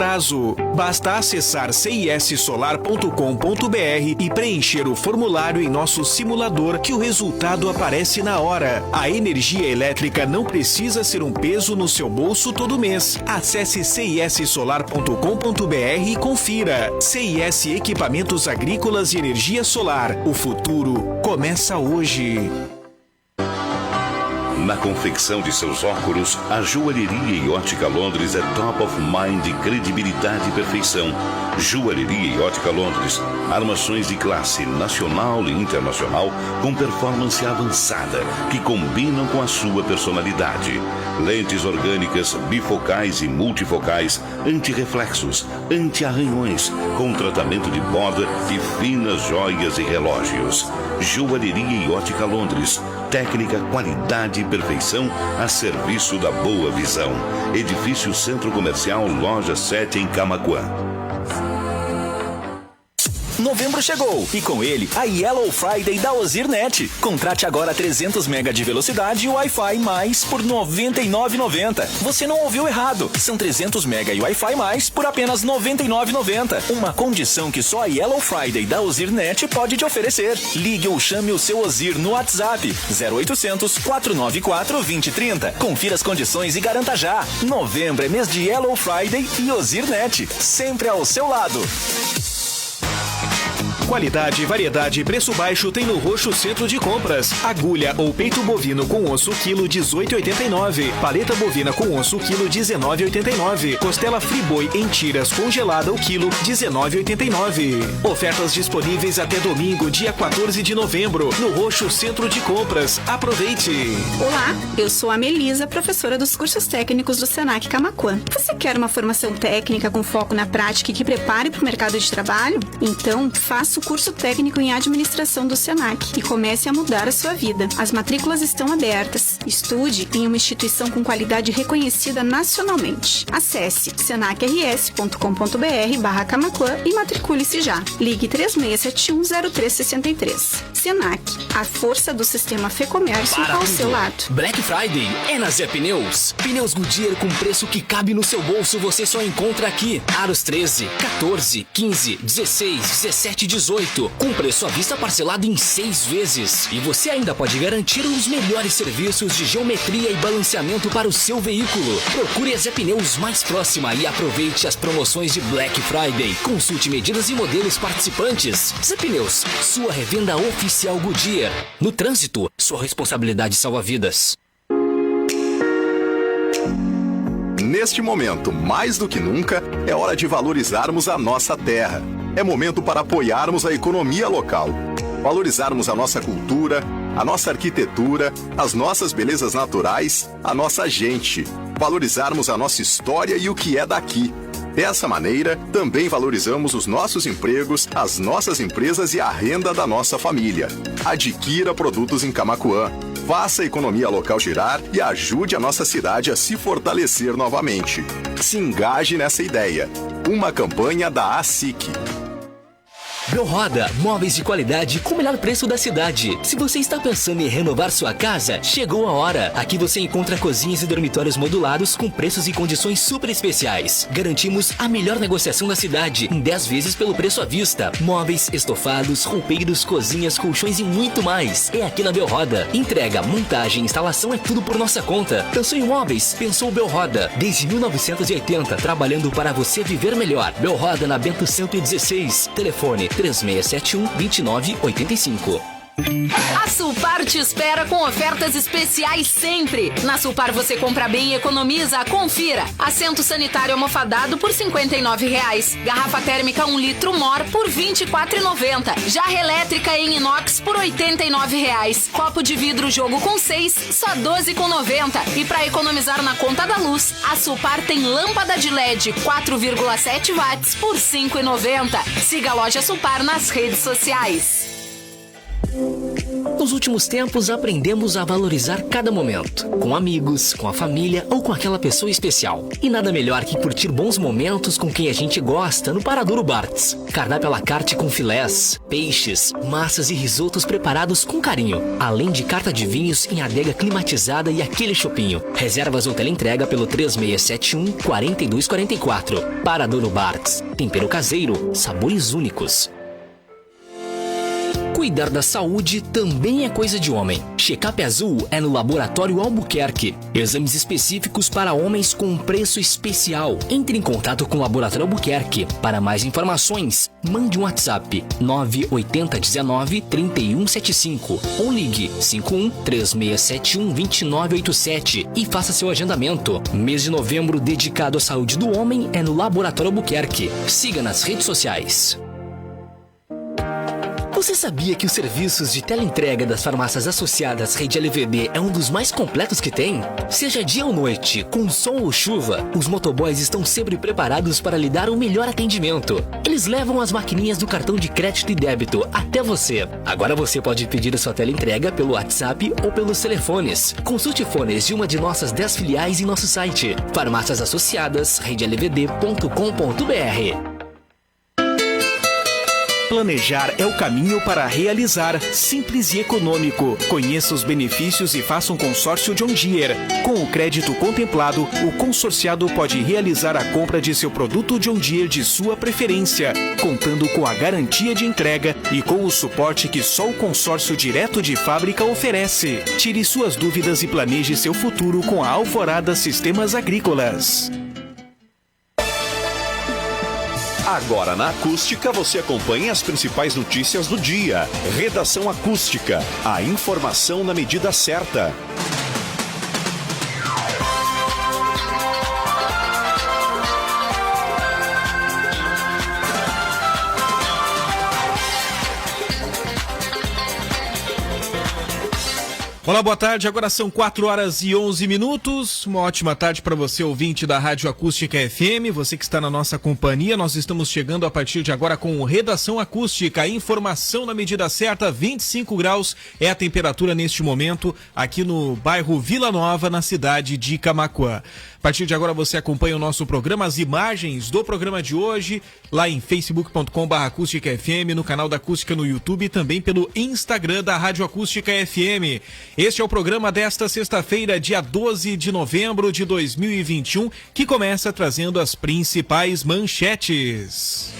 prazo. Basta acessar cissolar.com.br e preencher o formulário em nosso simulador que o resultado aparece na hora. A energia elétrica não precisa ser um peso no seu bolso todo mês. Acesse cissolar.com.br e confira. CIS Equipamentos Agrícolas e Energia Solar. O futuro começa hoje. Na confecção de seus óculos, a Joalheria e Ótica Londres é top of mind de credibilidade e perfeição. Joalheria e Ótica Londres, armações de classe nacional e internacional com performance avançada que combinam com a sua personalidade. Lentes orgânicas, bifocais e multifocais, antirreflexos, anti-arranhões, com tratamento de borda e finas joias e relógios. Joalheria e Ótica Londres, técnica, qualidade e perfeição a serviço da boa visão. Edifício Centro Comercial, Loja 7 em Camaquã. Novembro chegou e com ele a Yellow Friday da Ozirnet. Contrate agora 300 MB de velocidade e Wi-Fi mais por R$ 99,90. Você não ouviu errado. São 300 MB e Wi-Fi mais por apenas R$ 99,90. Uma condição que só a Yellow Friday da Ozirnet pode te oferecer. Ligue ou chame o seu Ozir no WhatsApp 0800 494 2030. Confira as condições e garanta já. Novembro é mês de Yellow Friday e Ozirnet. Sempre ao seu lado. Qualidade, variedade e preço baixo tem no Roxo Centro de Compras. Agulha ou peito bovino com osso quilo 18,89. Paleta bovina com osso quilo 19,89. Costela Friboi em tiras congelada o quilo 19,89. Ofertas disponíveis até domingo, dia 14 de novembro, no Roxo Centro de Compras. Aproveite! Olá, eu sou a Melisa, professora dos cursos técnicos do Senac Camaquã. Você quer uma formação técnica com foco na prática e que prepare para o mercado de trabalho? Então, faça o curso técnico em administração do Senac e comece a mudar a sua vida. As matrículas estão abertas. Estude em uma instituição com qualidade reconhecida nacionalmente. Acesse senacrs.com.br/Camaquã e matricule-se já. Ligue 36710363. Senac, a força do sistema Fê Comércio ao seu lado. Black Friday é na Zé Pneus. Pneus Goodyear com preço que cabe no seu bolso você só encontra aqui. Aros 13, 14, 15, 16, 17 e 18. Com preço à vista parcelado em 6 vezes. E você ainda pode garantir os melhores serviços de geometria e balanceamento para o seu veículo. Procure a Zé Pneus mais próxima e aproveite as promoções de Black Friday. Consulte medidas e modelos participantes. Zé Pneus, sua revenda oficial Goodyear. No trânsito, sua responsabilidade salva vidas. Neste momento, mais do que nunca, é hora de valorizarmos a nossa terra. É momento para apoiarmos a economia local, valorizarmos a nossa cultura, a nossa arquitetura, as nossas belezas naturais, a nossa gente, valorizarmos a nossa história e o que é daqui. Dessa maneira, também valorizamos os nossos empregos, as nossas empresas e a renda da nossa família. Adquira produtos em Camaquã. Faça a economia local girar e ajude a nossa cidade a se fortalecer novamente. Se engaje nessa ideia. Uma campanha da ASIC. Belroda, móveis de qualidade com o melhor preço da cidade. Se você está pensando em renovar sua casa, chegou a hora. Aqui você encontra cozinhas e dormitórios modulados com preços e condições super especiais. Garantimos a melhor negociação da cidade, em 10 vezes pelo preço à vista. Móveis, estofados, roupeiros, cozinhas, colchões e muito mais. É aqui na Belroda. Entrega, montagem, instalação é tudo por nossa conta. Pensou em móveis? Pensou Belroda. Desde 1980, trabalhando para você viver melhor. Belroda na Bento 116. Telefone 3671-2985. A Sulpar te espera com ofertas especiais sempre. Na Sulpar você compra bem e economiza. Confira. Assento sanitário almofadado por R$ 59,00. Garrafa térmica 1 litro Mor por R$ 24,90. Jarra elétrica em inox por R$ 89,00. Copo de vidro jogo com 6, só R$ 12,90. E para economizar na conta da luz, a Sulpar tem lâmpada de LED 4,7 watts por R$ 5,90. Siga a loja Sulpar nas redes sociais. Nos últimos tempos, aprendemos a valorizar cada momento, com amigos, com a família ou com aquela pessoa especial. E nada melhor que curtir bons momentos com quem a gente gosta no Paradouro Bartz. Cardápio à la carte com filés, peixes, massas e risotos preparados com carinho, além de carta de vinhos em adega climatizada e aquele chopinho. Reservas ou teleentrega pelo 3671-4244. Paradouro Bartz. Tempero caseiro, sabores únicos. Cuidar da saúde também é coisa de homem. Check-up Azul é no Laboratório Albuquerque. Exames específicos para homens com preço especial. Entre em contato com o Laboratório Albuquerque. Para mais informações, mande um WhatsApp 98019-3175 ou ligue 51-3671-2987 e faça seu agendamento. Mês de novembro dedicado à saúde do homem é no Laboratório Albuquerque. Siga nas redes sociais. Você sabia que os serviços de teleentrega das farmácias associadas Rede LVB é um dos mais completos que tem? Seja dia ou noite, com sol ou chuva, os motoboys estão sempre preparados para lhe dar o melhor atendimento. Eles levam as maquininhas do cartão de crédito e débito até você. Agora você pode pedir a sua teleentrega pelo WhatsApp ou pelos telefones. Consulte fones de uma de nossas 10 filiais em nosso site. Farmácias Associadas, redelvd.com.br. Planejar é o caminho para realizar. Simples e econômico. Conheça os benefícios e faça um consórcio John Deere. Com o crédito contemplado, o consorciado pode realizar a compra de seu produto John Deere de sua preferência, contando com a garantia de entrega e com o suporte que só o consórcio direto de fábrica oferece. Tire suas dúvidas e planeje seu futuro com a Alvorada Sistemas Agrícolas. Agora na Acústica você acompanha as principais notícias do dia. Redação Acústica, a informação na medida certa. Olá, boa tarde. Agora são 4h11. Uma ótima tarde para você, ouvinte da Rádio Acústica FM. Você que está na nossa companhia, nós estamos chegando a partir de agora com Redação Acústica. Informação na medida certa, 25 graus é a temperatura neste momento aqui no bairro Vila Nova, na cidade de Camaquã. A partir de agora você acompanha o nosso programa, as imagens do programa de hoje, lá em facebook.com/acústicafm, no canal da Acústica no YouTube e também pelo Instagram da Rádio Acústica FM. Este é o programa desta sexta-feira, dia 12 de novembro de 2021, que começa trazendo as principais manchetes.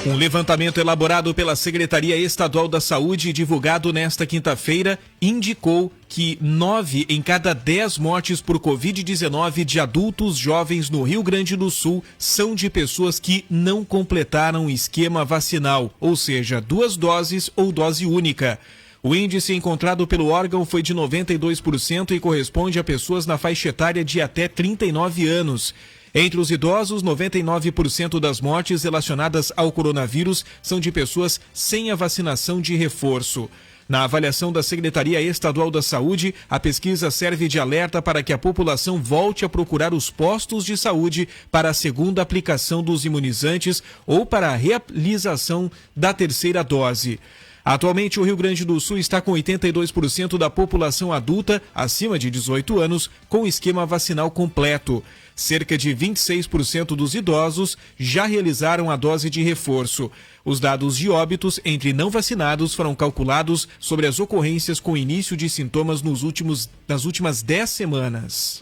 Um levantamento elaborado pela Secretaria Estadual da Saúde e divulgado nesta quinta-feira indicou que 9 em cada 10 mortes por Covid-19 de adultos jovens no Rio Grande do Sul são de pessoas que não completaram o esquema vacinal, ou seja, 2 doses ou dose única. O índice encontrado pelo órgão foi de 92% e corresponde a pessoas na faixa etária de até 39 anos. Entre os idosos, 99% das mortes relacionadas ao coronavírus são de pessoas sem a vacinação de reforço. Na avaliação da Secretaria Estadual da Saúde, a pesquisa serve de alerta para que a população volte a procurar os postos de saúde para a segunda aplicação dos imunizantes ou para a realização da terceira dose. Atualmente, o Rio Grande do Sul está com 82% da população adulta acima de 18 anos com esquema vacinal completo. Cerca de 26% dos idosos já realizaram a dose de reforço. Os dados de óbitos entre não vacinados foram calculados sobre as ocorrências com início de sintomas nas últimas 10 semanas.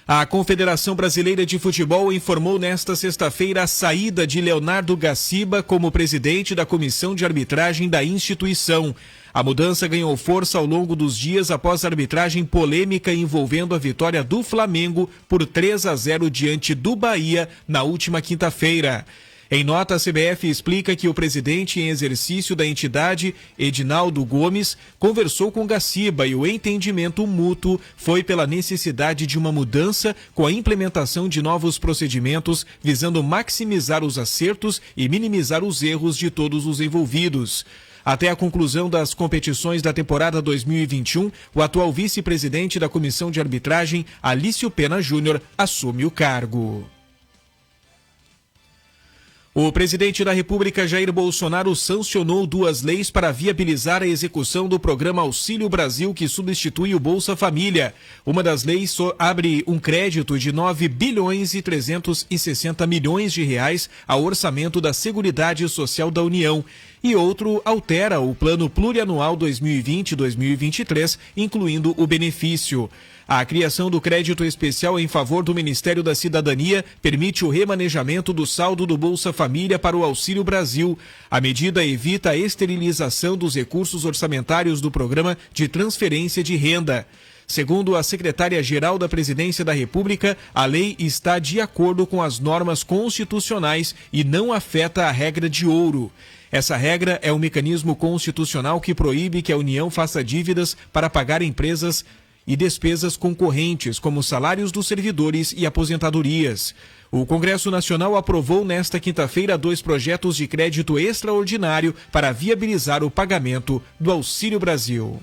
A Confederação Brasileira de Futebol informou nesta sexta-feira a saída de Leonardo Gaciba como presidente da comissão de arbitragem da instituição. A mudança ganhou força ao longo dos dias após a arbitragem polêmica envolvendo a vitória do Flamengo por 3-0 diante do Bahia na última quinta-feira. Em nota, a CBF explica que o presidente em exercício da entidade, Edinaldo Gomes, conversou com Gaciba e o entendimento mútuo foi pela necessidade de uma mudança com a implementação de novos procedimentos visando maximizar os acertos e minimizar os erros de todos os envolvidos. Até a conclusão das competições da temporada 2021, o atual vice-presidente da Comissão de Arbitragem, Alício Pena Júnior, assume o cargo. O presidente da República, Jair Bolsonaro, sancionou 2 leis para viabilizar a execução do programa Auxílio Brasil, que substitui o Bolsa Família. Uma das leis abre um crédito de 9 bilhões e 360 milhões de reais ao orçamento da Seguridade Social da União. E outro altera o Plano Plurianual 2020-2023, incluindo o benefício. A criação do crédito especial em favor do Ministério da Cidadania permite o remanejamento do saldo do Bolsa Família para o Auxílio Brasil. A medida evita a esterilização dos recursos orçamentários do programa de transferência de renda. Segundo a secretária-geral da Presidência da República, a lei está de acordo com as normas constitucionais e não afeta a regra de ouro. Essa regra é um mecanismo constitucional que proíbe que a União faça dívidas para pagar empresas e despesas concorrentes, como salários dos servidores e aposentadorias. O Congresso Nacional aprovou nesta quinta-feira 2 projetos de crédito extraordinário para viabilizar o pagamento do Auxílio Brasil.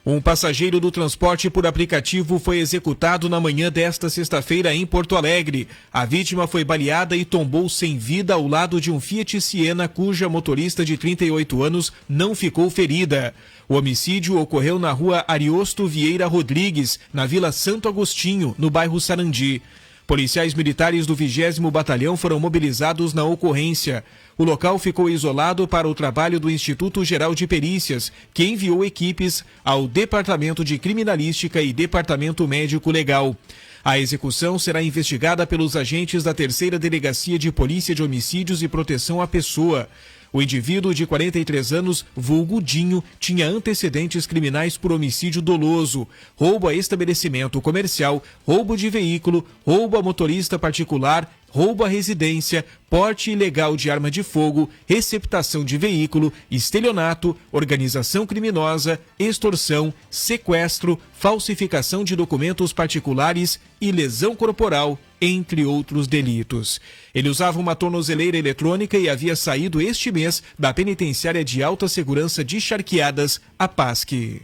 Um passageiro do transporte por aplicativo foi executado na manhã desta sexta-feira em Porto Alegre. A vítima foi baleada e tombou sem vida ao lado de um Fiat Siena, cuja motorista de 38 anos não ficou ferida. O homicídio ocorreu na rua Ariosto Vieira Rodrigues, na Vila Santo Agostinho, no bairro Sarandi. Policiais militares do 20º Batalhão foram mobilizados na ocorrência. O local ficou isolado para o trabalho do Instituto Geral de Perícias, que enviou equipes ao Departamento de Criminalística e Departamento Médico Legal. A execução será investigada pelos agentes da 3ª Delegacia de Polícia de Homicídios e Proteção à Pessoa. O indivíduo de 43 anos, vulgo Dinho, tinha antecedentes criminais por homicídio doloso, roubo a estabelecimento comercial, roubo de veículo, roubo a motorista particular, roubo à residência, porte ilegal de arma de fogo, receptação de veículo, estelionato, organização criminosa, extorsão, sequestro, falsificação de documentos particulares e lesão corporal, entre outros delitos. Ele usava uma tornozeleira eletrônica e havia saído este mês da Penitenciária de Alta Segurança de Charqueadas, a PASC.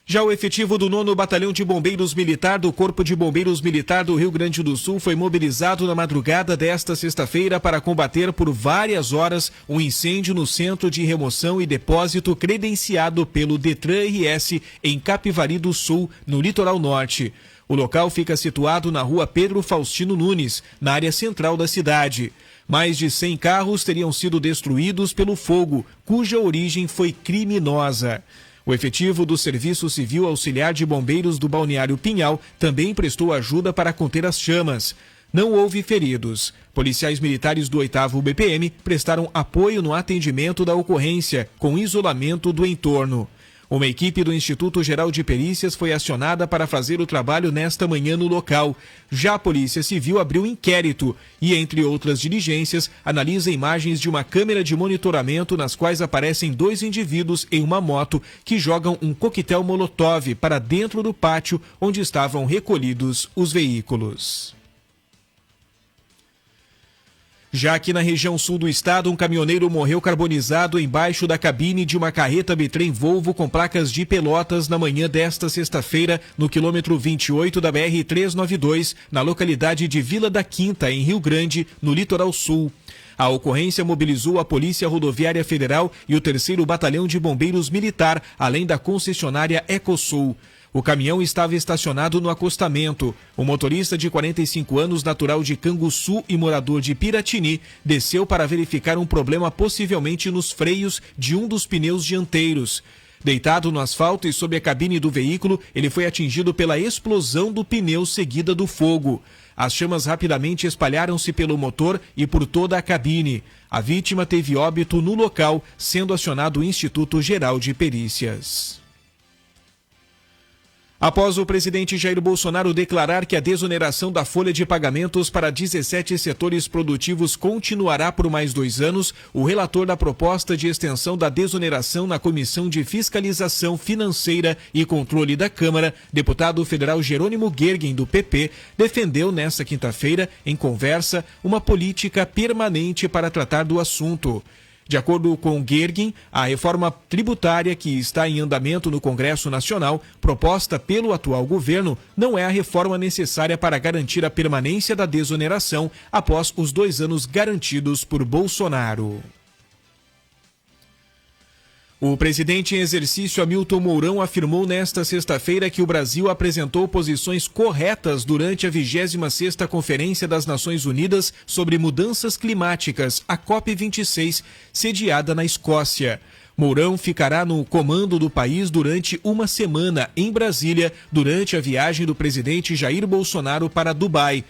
Já o efetivo do 9º Batalhão de Bombeiros Militar do Corpo de Bombeiros Militar do Rio Grande do Sul foi mobilizado na madrugada desta sexta-feira para combater por várias horas um incêndio no Centro de Remoção e Depósito credenciado pelo Detran-RS em Capivari do Sul, no litoral norte. O local fica situado na rua Pedro Faustino Nunes, na área central da cidade. Mais de 100 carros teriam sido destruídos pelo fogo, cuja origem foi criminosa. O efetivo do Serviço Civil Auxiliar de Bombeiros do Balneário Pinhal também prestou ajuda para conter as chamas. Não houve feridos. Policiais militares do 8º BPM prestaram apoio no atendimento da ocorrência, com isolamento do entorno. Uma equipe do Instituto Geral de Perícias foi acionada para fazer o trabalho nesta manhã no local. Já a Polícia Civil abriu inquérito e, entre outras diligências, analisa imagens de uma câmera de monitoramento nas quais aparecem 2 indivíduos em uma moto que jogam um coquetel molotov para dentro do pátio onde estavam recolhidos os veículos. Já aqui na região sul do estado, um caminhoneiro morreu carbonizado embaixo da cabine de uma carreta bitrem Volvo com placas de Pelotas na manhã desta sexta-feira, no quilômetro 28 da BR-392, na localidade de Vila da Quinta, em Rio Grande, no litoral sul. A ocorrência mobilizou a Polícia Rodoviária Federal e o 3º Batalhão de Bombeiros Militar, além da concessionária Ecosul. O caminhão estava estacionado no acostamento. O motorista de 45 anos, natural de Canguçu e morador de Piratini, desceu para verificar um problema possivelmente nos freios de um dos pneus dianteiros. Deitado no asfalto e sob a cabine do veículo, ele foi atingido pela explosão do pneu seguida do fogo. As chamas rapidamente espalharam-se pelo motor e por toda a cabine. A vítima teve óbito no local, sendo acionado o Instituto Geral de Perícias. Após o presidente Jair Bolsonaro declarar que a desoneração da folha de pagamentos para 17 setores produtivos continuará por mais 2 anos, o relator da proposta de extensão da desoneração na Comissão de Fiscalização Financeira e Controle da Câmara, deputado federal Jerônimo Gergen, do PP, defendeu nesta quinta-feira, em conversa, uma política permanente para tratar do assunto. De acordo com Gergen, a reforma tributária que está em andamento no Congresso Nacional, proposta pelo atual governo, não é a reforma necessária para garantir a permanência da desoneração após os 2 anos garantidos por Bolsonaro. O presidente em exercício Hamilton Mourão afirmou nesta sexta-feira que o Brasil apresentou posições corretas durante a 26ª Conferência das Nações Unidas sobre Mudanças Climáticas, a COP26, sediada na Escócia. Mourão ficará no comando do país durante uma semana em Brasília, durante a viagem do presidente Jair Bolsonaro para Dubai.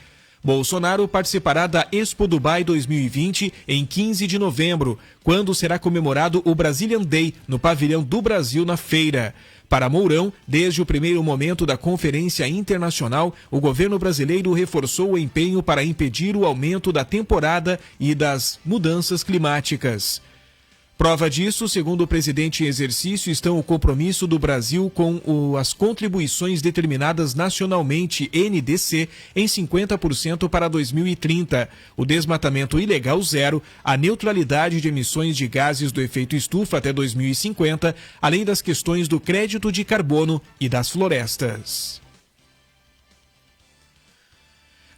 Bolsonaro participará da Expo Dubai 2020 em 15 de novembro, quando será comemorado o Brazilian Day, no Pavilhão do Brasil, na feira. Para Mourão, desde o primeiro momento da conferência internacional, o governo brasileiro reforçou o empenho para impedir o aumento da temporada e das mudanças climáticas. Prova disso, segundo o presidente em exercício, estão o compromisso do Brasil com as contribuições determinadas nacionalmente, NDC, em 50% para 2030, o desmatamento ilegal zero, a neutralidade de emissões de gases do efeito estufa até 2050, além das questões do crédito de carbono e das florestas.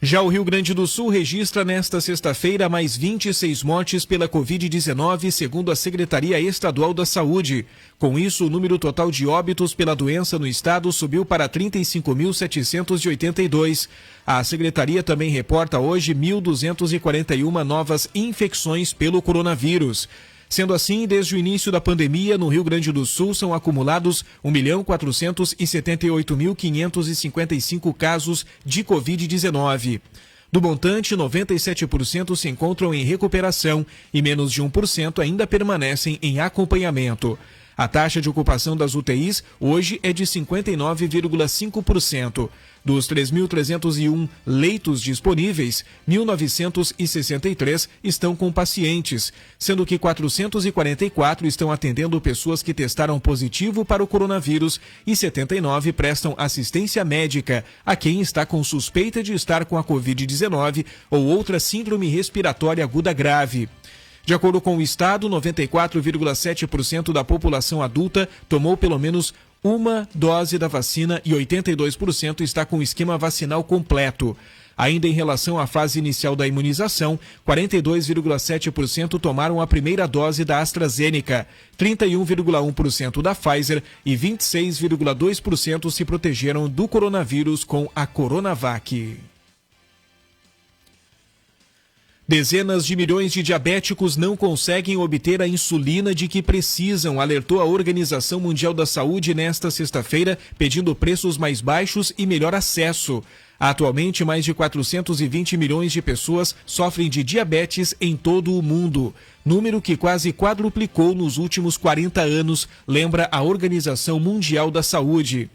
Já o Rio Grande do Sul registra nesta sexta-feira mais 26 mortes pela Covid-19, segundo a Secretaria Estadual da Saúde. Com isso, o número total de óbitos pela doença no estado subiu para 35.782. A Secretaria também reporta hoje 1.241 novas infecções pelo coronavírus. Sendo assim, desde o início da pandemia, no Rio Grande do Sul são acumulados 1.478.555 casos de Covid-19. Do montante, 97% se encontram em recuperação e menos de 1% ainda permanecem em acompanhamento. A taxa de ocupação das UTIs hoje é de 59,5%. Dos 3.301 leitos disponíveis, 1.963 estão com pacientes, sendo que 444 estão atendendo pessoas que testaram positivo para o coronavírus e 79 prestam assistência médica a quem está com suspeita de estar com a Covid-19 ou outra síndrome respiratória aguda grave. De acordo com o Estado, 94,7% da população adulta tomou pelo menos uma dose da vacina e 82% está com o esquema vacinal completo. Ainda em relação à fase inicial da imunização, 42,7% tomaram a primeira dose da AstraZeneca, 31,1% da Pfizer e 26,2% se protegeram do coronavírus com a Coronavac. Dezenas de milhões de diabéticos não conseguem obter a insulina de que precisam, alertou a Organização Mundial da Saúde nesta sexta-feira, pedindo preços mais baixos e melhor acesso. Atualmente, mais de 420 milhões de pessoas sofrem de diabetes em todo o mundo, número que quase quadruplicou nos últimos 40 anos, lembra a Organização Mundial da Saúde.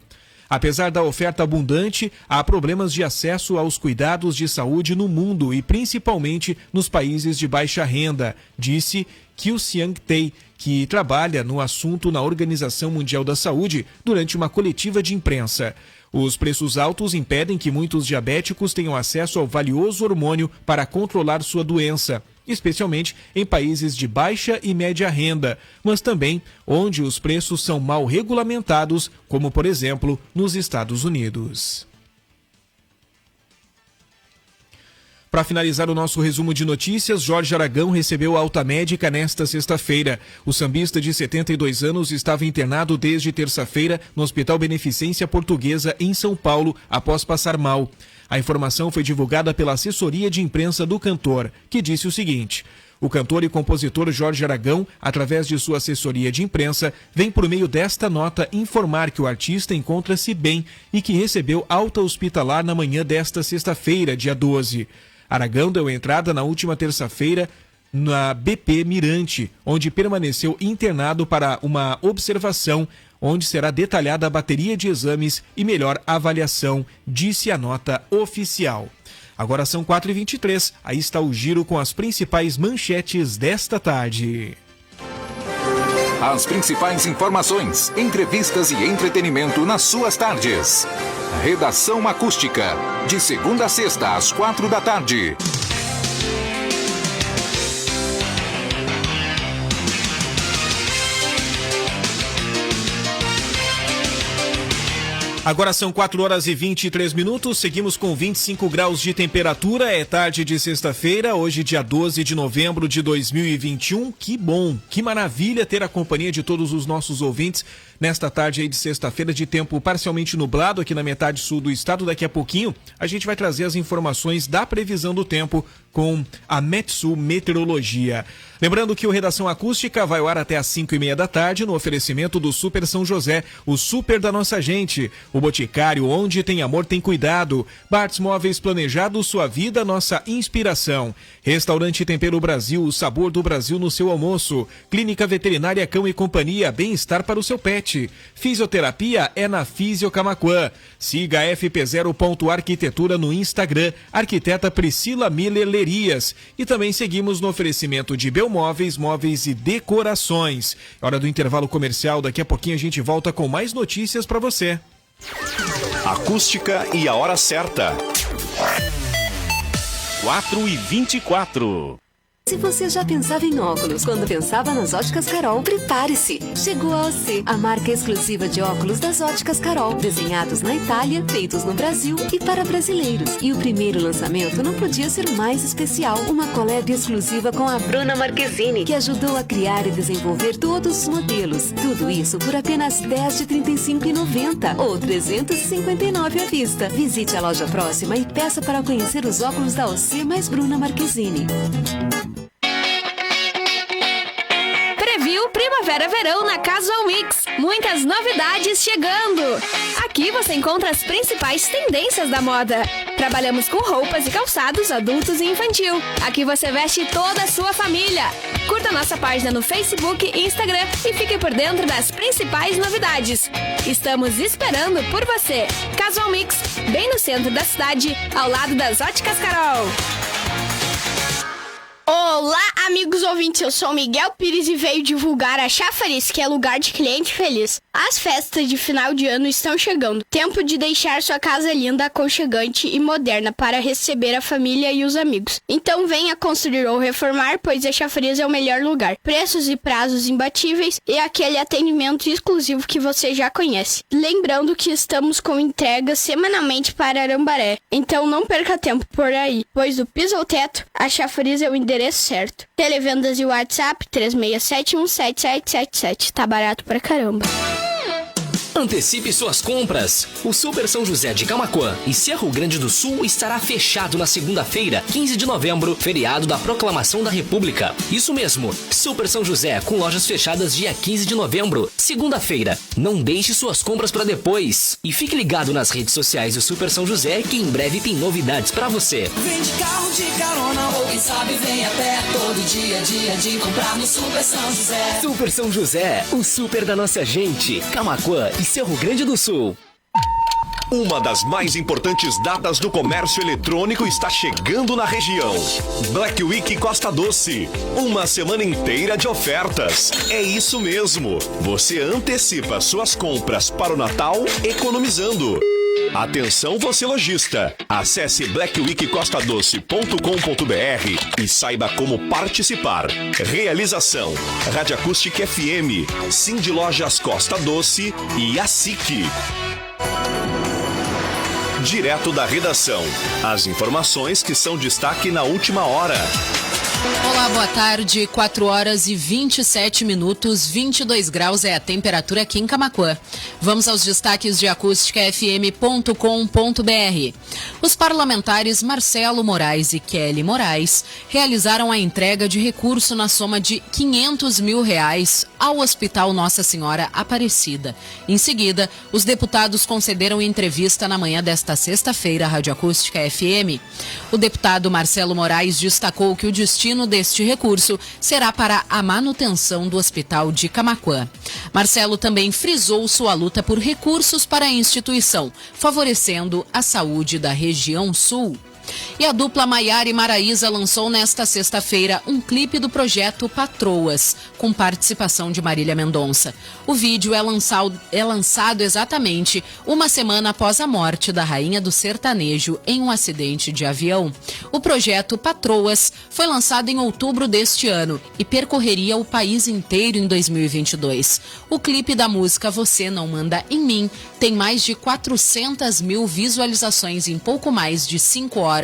Apesar da oferta abundante, há problemas de acesso aos cuidados de saúde no mundo e principalmente nos países de baixa renda, disse Qiu Xiangtei, que trabalha no assunto na Organização Mundial da Saúde, durante uma coletiva de imprensa. Os preços altos impedem que muitos diabéticos tenham acesso ao valioso hormônio para controlar sua doença, especialmente em países de baixa e média renda, mas também onde os preços são mal regulamentados, como, por exemplo, nos Estados Unidos. Para finalizar o nosso resumo de notícias, Jorge Aragão recebeu alta médica nesta sexta-feira. O sambista de 72 anos estava internado desde terça-feira no Hospital Beneficência Portuguesa, em São Paulo, após passar mal. A informação foi divulgada pela assessoria de imprensa do cantor, que disse o seguinte: o cantor e compositor Jorge Aragão, através de sua assessoria de imprensa, vem por meio desta nota informar que o artista encontra-se bem e que recebeu alta hospitalar na manhã desta sexta-feira, dia 12. Aragão deu entrada na última terça-feira na BP Mirante, onde permaneceu internado para uma observação, onde será detalhada a bateria de exames e melhor avaliação, disse a nota oficial. Agora são 4h23, aí está o giro com as principais manchetes desta tarde. As principais informações, entrevistas e entretenimento nas suas tardes. Redação Acústica, de segunda a sexta às 4h. Agora são 4h23, seguimos com 25 graus de temperatura, é tarde de sexta-feira, hoje dia 12 de novembro de 2021, que bom, que maravilha ter a companhia de todos os nossos ouvintes nesta tarde aí de sexta-feira de tempo parcialmente nublado aqui na metade sul do estado. Daqui a pouquinho a gente vai trazer as informações da previsão do tempo com a Metsul Meteorologia. Lembrando que o Redação Acústica vai ao ar até às 5h30 da tarde no oferecimento do Super São José, o super da nossa gente. O Boticário, onde tem amor, tem cuidado. Bartz Móveis Planejados, sua vida, nossa inspiração. Restaurante Tempero Brasil, o sabor do Brasil no seu almoço. Clínica Veterinária Cão e Companhia, bem-estar para o seu pet. Fisioterapia é na Fisio Camaquã. Siga FP0.arquitetura no Instagram, arquiteta Priscila Miller Lerias. E também seguimos no oferecimento de Belmóveis, móveis e decorações. Hora do intervalo comercial, daqui a pouquinho a gente volta com mais notícias para você. Acústica e a hora certa. 4h24. Se você já pensava em óculos quando pensava nas Óticas Carol, prepare-se! Chegou a OC, a marca exclusiva de óculos das Óticas Carol, desenhados na Itália, feitos no Brasil e para brasileiros. E o primeiro lançamento não podia ser mais especial, uma collab exclusiva com a Bruna Marquezine, que ajudou a criar e desenvolver todos os modelos. Tudo isso por apenas R$10 de R$ 35,90 ou R$ 359 à vista. Visite a loja próxima e peça para conhecer os óculos da OC mais Bruna Marquezine. Primavera-verão na Casual Mix. Muitas novidades chegando. Aqui você encontra as principais tendências da moda. Trabalhamos com roupas e calçados adultos e infantil. Aqui você veste toda a sua família. Curta nossa página no Facebook e Instagram e fique por dentro das principais novidades. Estamos esperando por você. Casual Mix, bem no centro da cidade, ao lado das Óticas Carol. Olá, amigos ouvintes, eu sou o Miguel Pires e veio divulgar a Chafariz, que é lugar de cliente feliz. As festas de final de ano estão chegando. Tempo de deixar sua casa linda, aconchegante e moderna para receber a família e os amigos. Então venha construir ou reformar, pois a Chafariz é o melhor lugar. Preços e prazos imbatíveis e aquele atendimento exclusivo que você já conhece. Lembrando que estamos com entregas semanalmente para Arambaré. Então não perca tempo por aí, pois do piso ao teto, a Chafariz é o endereço certo. Televendas e WhatsApp 36717777. Tá barato pra caramba. Antecipe suas compras. O Super São José de Camaquã e Cerro Grande do Sul estará fechado na segunda-feira, 15 de novembro, feriado da Proclamação da República. Isso mesmo, Super São José com lojas fechadas dia 15 de novembro, segunda-feira. Não deixe suas compras para depois. E fique ligado nas redes sociais do Super São José, que em breve tem novidades para você. Vem de carro, de carona, ou quem sabe vem a pé. Todo dia de comprar no Super São José. Super São José, o super da nossa gente. Camaquã e Cerro Grande do Sul. Uma das mais importantes datas do comércio eletrônico está chegando na região. Black Week Costa Doce. Uma semana inteira de ofertas. É isso mesmo. Você antecipa suas compras para o Natal economizando. Atenção você lojista. Acesse blackweekcostadoce.com.br e saiba como participar. Realização: Rádio Acústica FM, Cindy Lojas Costa Doce e a SIC. Direto da redação. As informações que são destaque na última hora. Olá, boa tarde, 4h27, 22 graus é a temperatura aqui em Camaquã. Vamos aos destaques de acústicafm.com.br. Os parlamentares Marcelo Moraes e Kelly Moraes realizaram a entrega de recurso na soma de R$500 mil ao Hospital Nossa Senhora Aparecida. Em seguida, os deputados concederam entrevista na manhã desta sexta-feira à Rádio Acústica FM. O deputado Marcelo Moraes destacou que o destino destino deste recurso será para a manutenção do Hospital de Camaquã. Marcelo também frisou sua luta por recursos para a instituição, favorecendo a saúde da região sul. E a dupla Maiara e Maraísa lançou nesta sexta-feira um clipe do projeto Patroas, com participação de Marília Mendonça. O vídeo é lançado exatamente uma semana após a morte da rainha do sertanejo em um acidente de avião. O projeto Patroas foi lançado em outubro deste ano e percorreria o país inteiro em 2022. O clipe da música Você Não Manda em Mim tem mais de 400 mil visualizações em pouco mais de 5 horas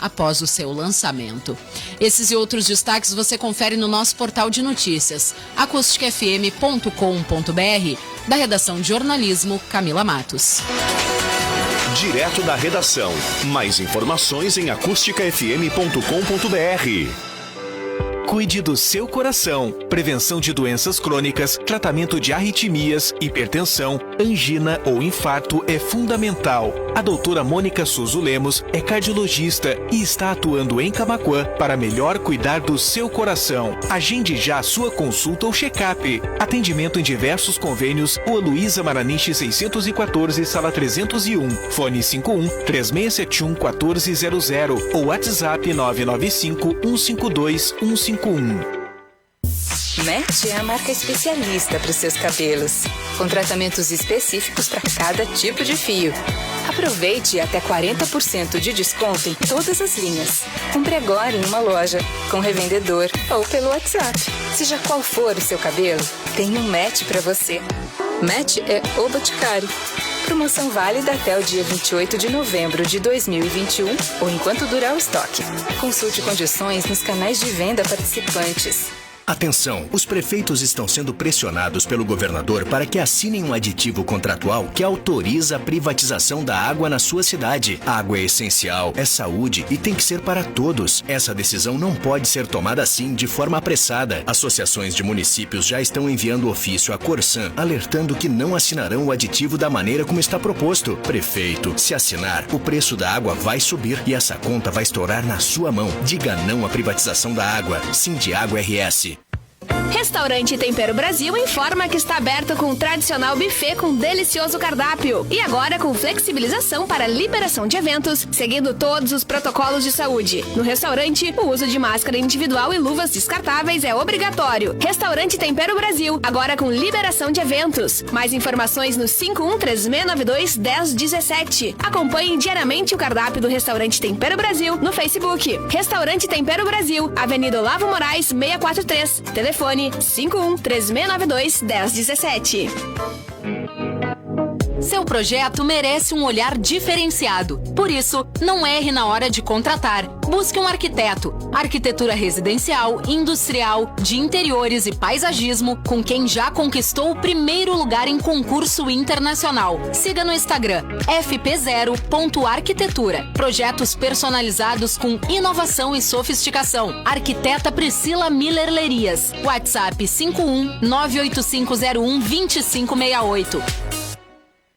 após o seu lançamento. Esses e outros destaques você confere no nosso portal de notícias, acusticfm.com.br, da redação de jornalismo Camila Matos. Direto da redação. Mais informações em acusticafm.com.br. Cuide do seu coração. Prevenção de doenças crônicas, tratamento de arritmias, hipertensão, angina ou infarto é fundamental. A doutora Mônica Suso Lemos é cardiologista e está atuando em Camaquã para melhor cuidar do seu coração. Agende já a sua consulta ou check-up. Atendimento em diversos convênios, Rua Luísa Maraniche 614, sala 301. Fone 51-3671-1400 ou WhatsApp 995-152-151. Match é a marca especialista para os seus cabelos, com tratamentos específicos para cada tipo de fio. Aproveite até 40% de desconto em todas as linhas. Compre agora em uma loja, com revendedor ou pelo WhatsApp. Seja qual for o seu cabelo, tem um Match para você. Match é O Boticário. Promoção válida até o dia 28 de novembro de 2021 ou enquanto durar o estoque. Consulte condições nos canais de venda participantes. Atenção, os prefeitos estão sendo pressionados pelo governador para que assinem um aditivo contratual que autoriza a privatização da água na sua cidade. A água é essencial, é saúde e tem que ser para todos. Essa decisão não pode ser tomada assim, de forma apressada. Associações de municípios já estão enviando ofício à Corsan, alertando que não assinarão o aditivo da maneira como está proposto. Prefeito, se assinar, o preço da água vai subir e essa conta vai estourar na sua mão. Diga não à privatização da água. Sindiágua RS. Restaurante Tempero Brasil informa que está aberto com um tradicional buffet com delicioso cardápio. E agora com flexibilização para liberação de eventos, seguindo todos os protocolos de saúde. No restaurante, o uso de máscara individual e luvas descartáveis é obrigatório. Restaurante Tempero Brasil, agora com liberação de eventos. Mais informações no 5136921017. Acompanhe diariamente o cardápio do Restaurante Tempero Brasil no Facebook. Restaurante Tempero Brasil, Avenida Olavo Moraes, 643. Telefone 5136921017. Seu projeto merece um olhar diferenciado. Por isso, não erre na hora de contratar. Busque um arquiteto. Arquitetura residencial, industrial, de interiores e paisagismo, com quem já conquistou o primeiro lugar em concurso internacional. Siga no Instagram, fp0.arquitetura. Projetos personalizados com inovação e sofisticação. Arquiteta Priscila Miller Lerias. WhatsApp 51-98501-2568.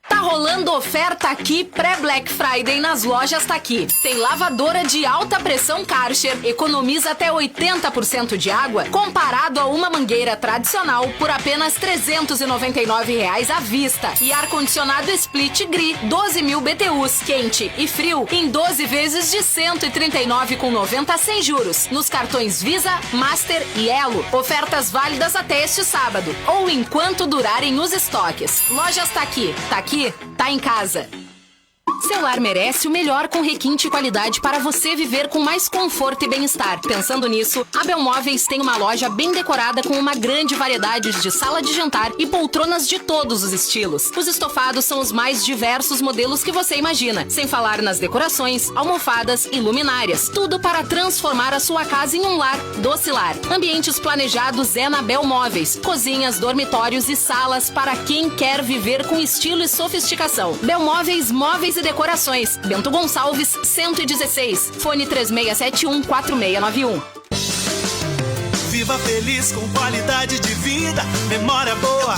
Tá rolando oferta aqui pré-Black Friday nas lojas Taqui. Tem lavadora de alta pressão Karcher, economiza até 80% de água, comparado a uma mangueira tradicional por apenas R$ 399 à vista. E ar-condicionado Split Gri, 12.000 BTUs, quente e frio, em 12 vezes de R$ 139,90 sem juros, nos cartões Visa, Master e Elo. Ofertas válidas até este sábado, ou enquanto durarem os estoques. Lojas Taqui. Taqui tá em casa. Seu lar merece o melhor com requinte e qualidade para você viver com mais conforto e bem-estar. Pensando nisso, a Belmóveis tem uma loja bem decorada com uma grande variedade de sala de jantar e poltronas de todos os estilos. Os estofados são os mais diversos modelos que você imagina, sem falar nas decorações, almofadas e luminárias. Tudo para transformar a sua casa em um lar docilar. Ambientes planejados é na Belmóveis. Cozinhas, dormitórios e salas para quem quer viver com estilo e sofisticação. Belmóveis, móveis e decorações. Bento Gonçalves, 116. Fone 3671-4691. viva feliz com qualidade de vida, memória boa.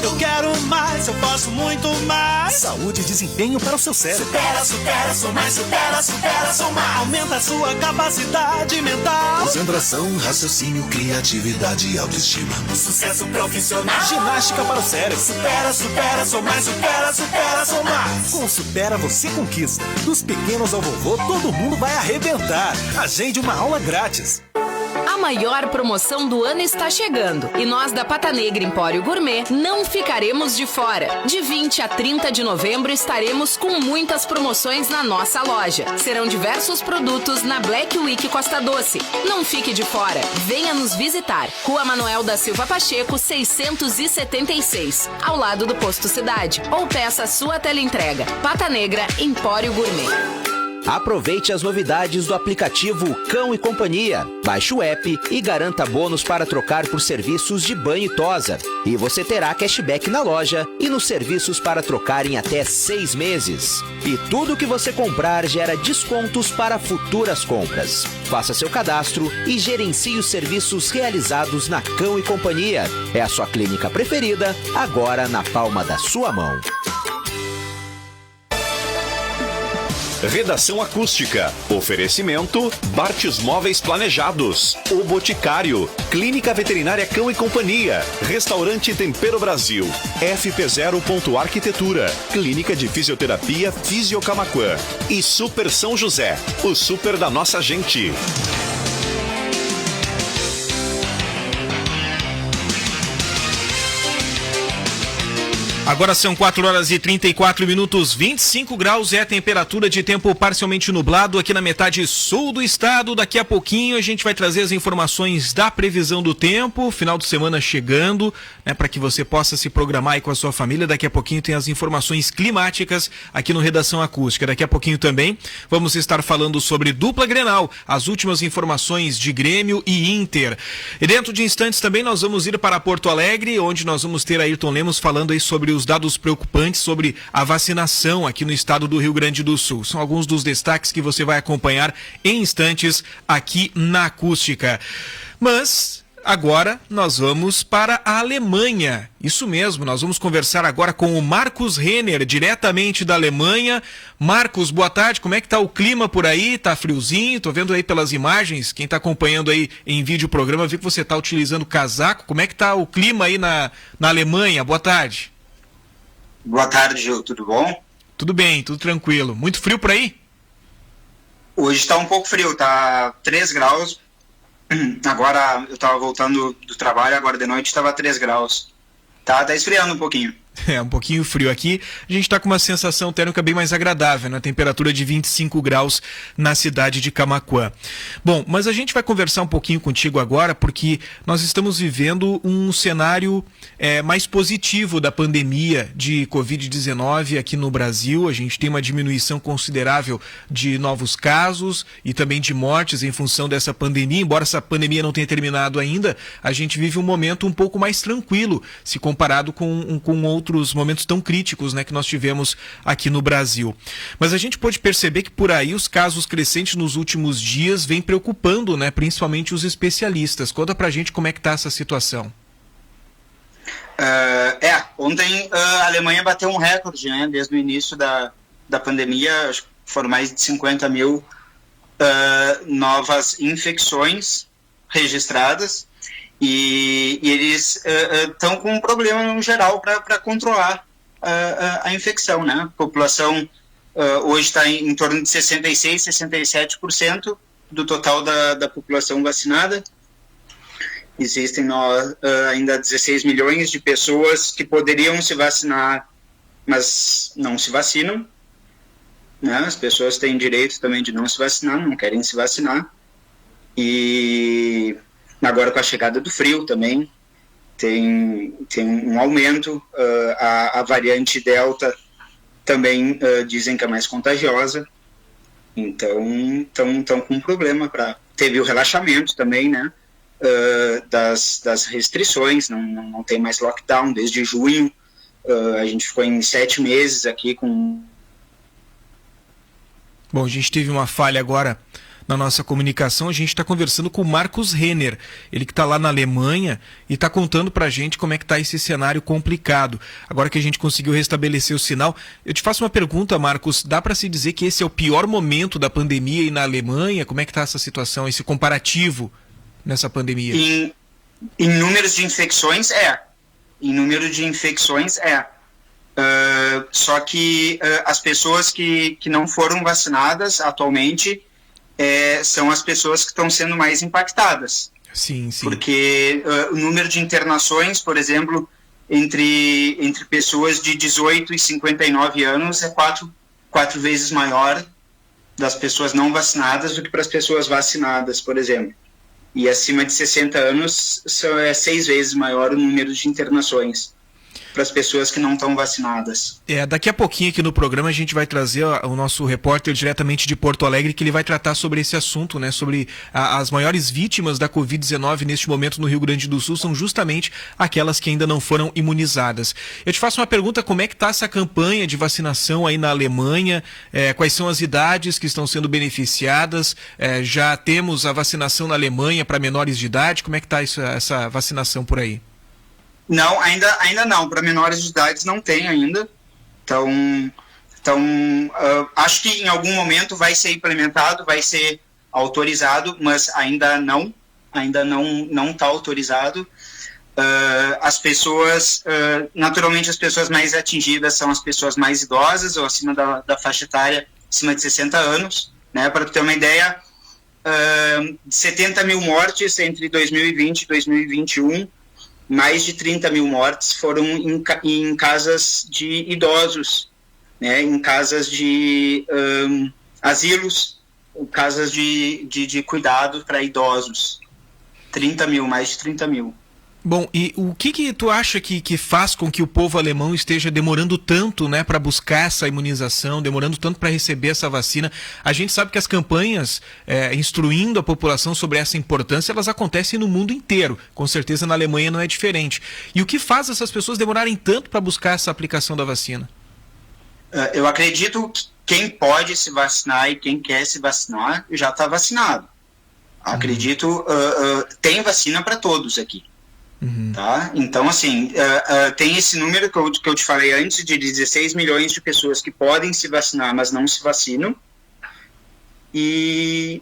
Eu quero mais, eu posso muito mais. Saúde e desempenho para o seu cérebro. Supera, supera, sou mais, supera, supera, sou mais. Aumenta a sua capacidade mental. Concentração, raciocínio, criatividade e autoestima. Sucesso profissional. Ginástica para o cérebro. Supera, supera, sou mais, supera, supera, sou mais. Com Supera você conquista. Dos pequenos ao vovô, todo mundo vai arrebentar. Agende uma aula grátis. A maior promoção do ano está chegando e nós da Pata Negra Empório Gourmet não ficaremos de fora. De 20 a 30 de novembro estaremos com muitas promoções na nossa loja. Serão diversos produtos na Black Week Costa Doce. Não fique de fora, venha nos visitar. Rua Manoel da Silva Pacheco, 676, ao lado do Posto Cidade. Ou peça sua teleentrega. Pata Negra Empório Gourmet. Aproveite as novidades do aplicativo Cão e Companhia. Baixe o app e garanta bônus para trocar por serviços de banho e tosa. E você terá cashback na loja e nos serviços para trocar em até 6 meses. E tudo que você comprar gera descontos para futuras compras. Faça seu cadastro e gerencie os serviços realizados na Cão e Companhia. É a sua clínica preferida, agora na palma da sua mão. Redação Acústica. Oferecimento Bartes Móveis Planejados. O Boticário. Clínica Veterinária Cão e Companhia. Restaurante Tempero Brasil. FP0. Arquitetura. Clínica de Fisioterapia Fisiocamaquã. E Super São José. O super da nossa gente. Agora são 4 horas e 34 minutos, 25 graus é a temperatura de tempo parcialmente nublado aqui na metade sul do estado. Daqui a pouquinho a gente vai trazer as informações da previsão do tempo, final de semana chegando, né, para que você possa se programar aí com a sua família. Daqui a pouquinho tem as informações climáticas aqui no Redação Acústica. Daqui a pouquinho também vamos estar falando sobre dupla Grenal, as últimas informações de Grêmio e Inter. E dentro de instantes também nós vamos ir para Porto Alegre, onde nós vamos ter Ayrton Lemos falando aí sobre os dados preocupantes sobre a vacinação aqui no estado do Rio Grande do Sul. São alguns dos destaques que você vai acompanhar em instantes aqui na Acústica. Mas agora nós vamos para a Alemanha. Isso mesmo, nós vamos conversar agora com o Marcos Renner, diretamente da Alemanha. Marcos, boa tarde, como é que tá o clima por aí? Tá friozinho? Tô vendo aí pelas imagens, quem tá acompanhando aí em vídeo o programa, viu que você tá utilizando casaco. Como é que tá o clima aí na Alemanha? Boa tarde. Boa tarde, Gil. Tudo bom? Tudo bem, tudo tranquilo. Muito frio por aí? Hoje está um pouco frio, tá 3 graus. Agora eu estava voltando do trabalho, agora de noite estava 3 graus. Tá esfriando um pouquinho. É, um pouquinho frio aqui. A gente está com uma sensação térmica bem mais agradável, né? Temperatura de 25 graus na cidade de Camaquã. Bom, mas a gente vai conversar um pouquinho contigo agora, porque nós estamos vivendo um cenário mais positivo da pandemia de Covid-19 aqui no Brasil. A gente tem uma diminuição considerável de novos casos e também de mortes em função dessa pandemia. Embora essa pandemia não tenha terminado ainda, a gente vive um momento um pouco mais tranquilo, se comparado com outros momentos tão críticos, né, que nós tivemos aqui no Brasil. Mas a gente pode perceber que por aí os casos crescentes nos últimos dias vêm preocupando, né, principalmente os especialistas. Conta pra gente como é que tá essa situação. Ontem a Alemanha bateu um recorde, né, desde o início da pandemia. Acho que foram mais de 50 mil novas infecções registradas. E eles estão com um problema no geral para controlar a infecção, né? A população hoje está em torno de 66%, 67% do total da população vacinada. Existem ainda 16 milhões de pessoas que poderiam se vacinar, mas não se vacinam, né? As pessoas têm direito também de não se vacinar, não querem se vacinar. E agora com a chegada do frio também tem um aumento. A variante Delta também dizem que é mais contagiosa. Então estão com um problema. Teve o relaxamento também, né, das restrições, não tem mais lockdown desde junho. A gente ficou em 7 meses aqui com... Bom, a gente teve uma falha agora na nossa comunicação, a gente está conversando com o Marcos Renner, ele que está lá na Alemanha e está contando para a gente como é que está esse cenário complicado. Agora que a gente conseguiu restabelecer o sinal, eu te faço uma pergunta, Marcos, dá para se dizer que esse é o pior momento da pandemia aí na Alemanha? Como é que está essa situação, esse comparativo nessa pandemia? Em números de infecções, Em número de infecções, só que as pessoas que não foram vacinadas atualmente são as pessoas que estão sendo mais impactadas. Sim. Porque o número de internações, por exemplo, entre pessoas de 18 e 59 anos é quatro vezes maior das pessoas não vacinadas do que para as pessoas vacinadas, por exemplo. E acima de 60 anos é 6 vezes maior o número de internações para as pessoas que não estão vacinadas. Daqui a pouquinho aqui no programa a gente vai trazer o nosso repórter diretamente de Porto Alegre, que ele vai tratar sobre esse assunto, né? Sobre as maiores vítimas da Covid-19 neste momento no Rio Grande do Sul são justamente aquelas que ainda não foram imunizadas. Eu te faço uma pergunta, como é que está essa campanha de vacinação aí na Alemanha? Quais são as idades que estão sendo beneficiadas? Já temos a vacinação na Alemanha para menores de idade? Como é que está essa vacinação por aí? Não, ainda não. Para menores de idade não tem ainda. Então acho que em algum momento vai ser implementado, vai ser autorizado, mas ainda não está autorizado. As pessoas, naturalmente as pessoas mais atingidas são as pessoas mais idosas ou acima da faixa etária, acima de 60 anos, né? Para ter uma ideia, 70 mil mortes entre 2020 e 2021, mais de 30 mil mortes foram em casas de idosos, né, em casas de asilos, casas de cuidado para idosos. 30 mil, mais de 30 mil. Bom, e o que tu acha que faz com que o povo alemão esteja demorando tanto, né, para buscar essa imunização, demorando tanto para receber essa vacina? A gente sabe que as campanhas instruindo a população sobre essa importância, elas acontecem no mundo inteiro. Com certeza na Alemanha não é diferente. E o que faz essas pessoas demorarem tanto para buscar essa aplicação da vacina? Eu acredito que quem pode se vacinar e quem quer se vacinar já está vacinado. Acredito, tem vacina para todos aqui. Tá? Então, assim, tem esse número que eu te falei antes, de 16 milhões de pessoas que podem se vacinar, mas não se vacinam, e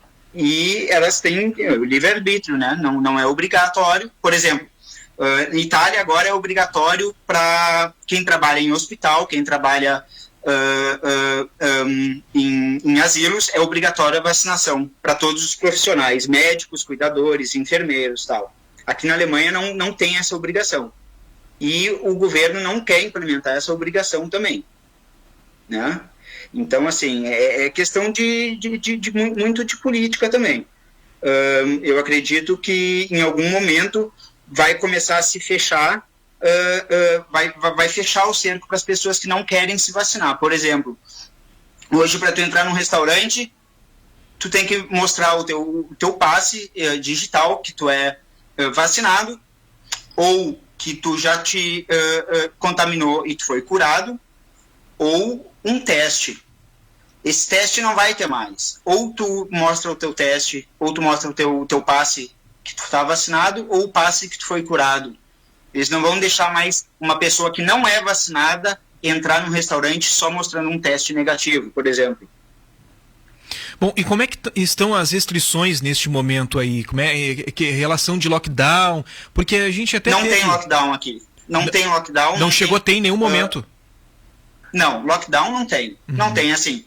elas têm o livre-arbítrio, né? Não é obrigatório. Por exemplo, em Itália agora é obrigatório para quem trabalha em hospital, quem trabalha em asilos, é obrigatória a vacinação para todos os profissionais, médicos, cuidadores, enfermeiros, tal. Aqui na Alemanha não tem essa obrigação. E o governo não quer implementar essa obrigação também, né? Então, assim, é questão muito de política também. Eu acredito que em algum momento vai começar a se fechar, vai fechar o cerco para as pessoas que não querem se vacinar. Por exemplo, hoje para tu entrar num restaurante, tu tem que mostrar o teu passe digital, que tu é vacinado, ou que tu já te contaminou e tu foi curado, ou um teste. Esse teste não vai ter mais. Ou tu mostra o teu teste, ou tu mostra o teu passe que tu está vacinado, ou o passe que tu foi curado. Eles não vão deixar mais uma pessoa que não é vacinada entrar num restaurante só mostrando um teste negativo, por exemplo. Bom, e como é que estão as restrições neste momento aí? Como que relação de lockdown? Porque a gente até tem lockdown aqui. Não tem lockdown. Não chegou a ter em nenhum momento. Não, lockdown não tem. Não tem, assim,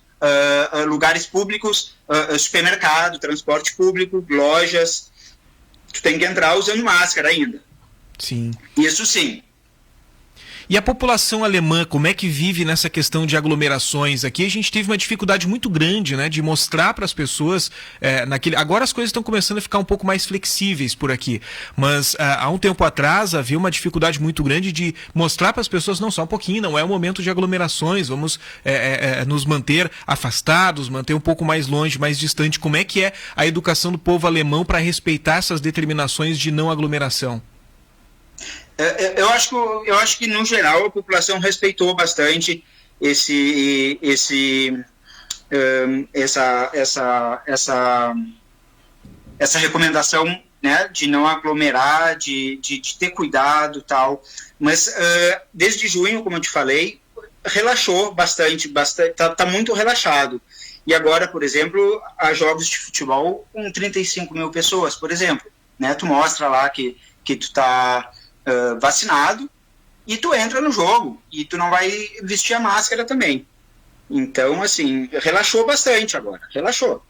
lugares públicos, supermercado, transporte público, lojas, tu tem que entrar usando máscara ainda. Sim. Isso sim. E a população alemã, como é que vive nessa questão de aglomerações? Aqui a gente teve uma dificuldade muito grande, né, de mostrar para as pessoas, agora as coisas estão começando a ficar um pouco mais flexíveis por aqui, mas há um tempo atrás havia uma dificuldade muito grande de mostrar para as pessoas, não, só um pouquinho, não é o momento de aglomerações, vamos nos manter afastados, manter um pouco mais longe, mais distante. Como é que é a educação do povo alemão para respeitar essas determinações de não aglomeração? Eu acho que no geral a população respeitou bastante essa recomendação, né, de não aglomerar, de ter cuidado, tal. Mas desde junho, como eu te falei, relaxou bastante, tá muito relaxado. E agora, por exemplo, há jogos de futebol com 35 mil pessoas, por exemplo, né? Tu mostra lá que tu tá vacinado e tu entra no jogo e tu não vai vestir a máscara também. Então, assim, relaxou bastante agora, relaxou.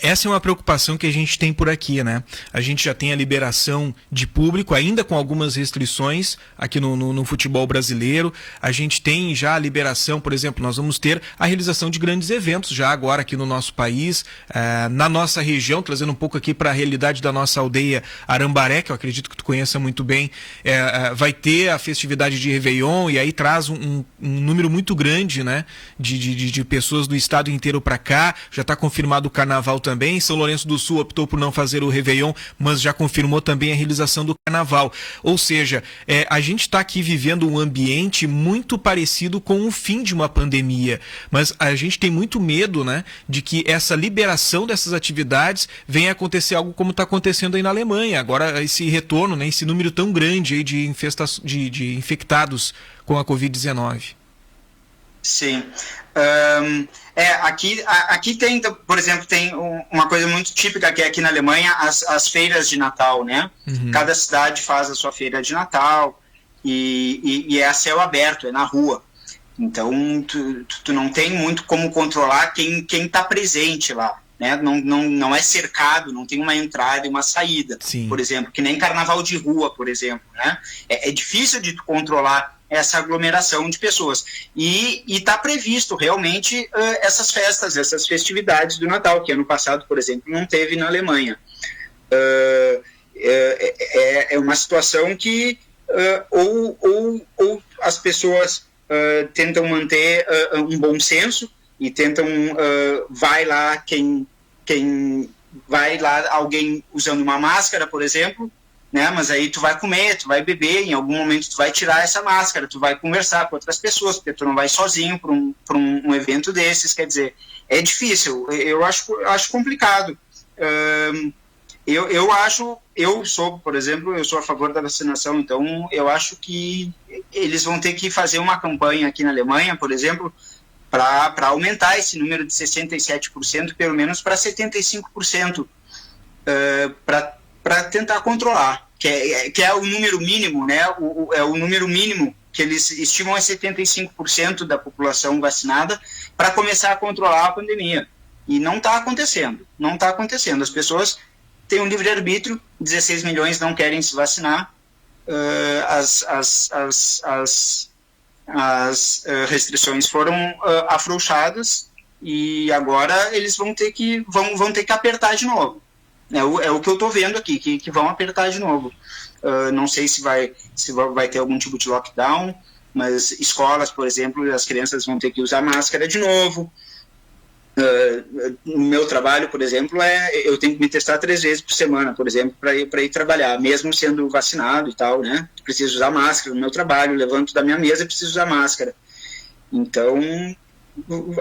Essa é uma preocupação que a gente tem por aqui, né? A gente já tem a liberação de público, ainda com algumas restrições aqui no futebol brasileiro. A gente tem já a liberação, por exemplo, nós vamos ter a realização de grandes eventos já agora aqui no nosso país, na nossa região, trazendo um pouco aqui para a realidade da nossa aldeia Arambaré, que eu acredito que tu conheça muito bem. Vai ter a festividade de Réveillon e aí traz um número muito grande, né, de pessoas do estado inteiro para cá. Já está confirmado o Carnaval também. São Lourenço do Sul optou por não fazer o Réveillon, mas já confirmou também a realização do Carnaval. Ou seja, a gente está aqui vivendo um ambiente muito parecido com o fim de uma pandemia, mas a gente tem muito medo, né, de que essa liberação dessas atividades venha acontecer algo como está acontecendo aí na Alemanha. Agora esse retorno, né, esse número tão grande aí de infectados com a Covid-19. Sim. Aqui tem, por exemplo, tem uma coisa muito típica que é aqui na Alemanha, as feiras de Natal, né? Uhum. Cada cidade faz a sua feira de Natal e é a céu aberto, é na rua. Então, tu não tem muito como controlar quem está presente lá, né? Não é cercado, não tem uma entrada e uma saída. Sim. Por exemplo, que nem carnaval de rua, por exemplo, né? É difícil de tu controlar essa aglomeração de pessoas. E está previsto realmente essas festas, essas festividades do Natal, que ano passado, por exemplo, não teve na Alemanha. É uma situação que ou as pessoas tentam manter um bom senso e tentam, vai lá alguém usando uma máscara, por exemplo, né? Mas aí tu vai comer, tu vai beber, em algum momento tu vai tirar essa máscara, tu vai conversar com outras pessoas, porque tu não vai sozinho para um evento desses, quer dizer, é difícil, eu acho complicado. Eu sou, por exemplo, eu sou a favor da vacinação, então eu acho que eles vão ter que fazer uma campanha aqui na Alemanha, por exemplo, para aumentar esse número de 67%, pelo menos para 75%, para tentar controlar, que é o número mínimo, né? É o número mínimo que eles estimam é 75% da população vacinada para começar a controlar a pandemia. E não está acontecendo, As pessoas têm um livre-arbítrio, 16 milhões não querem se vacinar, as restrições foram afrouxadas e agora eles vão ter que apertar de novo. É o que eu estou vendo aqui, que vão apertar de novo. Não sei se vai ter algum tipo de lockdown, mas escolas, por exemplo, as crianças vão ter que usar máscara de novo. No meu trabalho, por exemplo, eu tenho que me testar 3 vezes por semana, por exemplo, para ir trabalhar, mesmo sendo vacinado e tal, né? Preciso usar máscara no meu trabalho, levanto da minha mesa e preciso usar máscara. Então,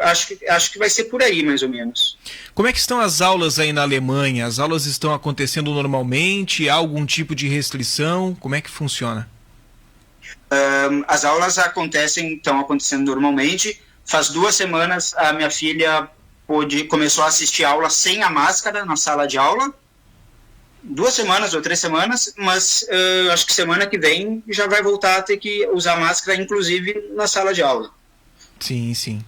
acho que vai ser por aí, mais ou menos. Como é que estão as aulas aí na Alemanha? As aulas estão acontecendo normalmente? Há algum tipo de restrição? Como é que funciona? As aulas estão acontecendo normalmente. Faz 2 semanas a minha filha começou a assistir aula sem a máscara na sala de aula. 2 semanas ou 3 semanas, mas acho que semana que vem já vai voltar a ter que usar máscara, inclusive na sala de aula. Sim, sim.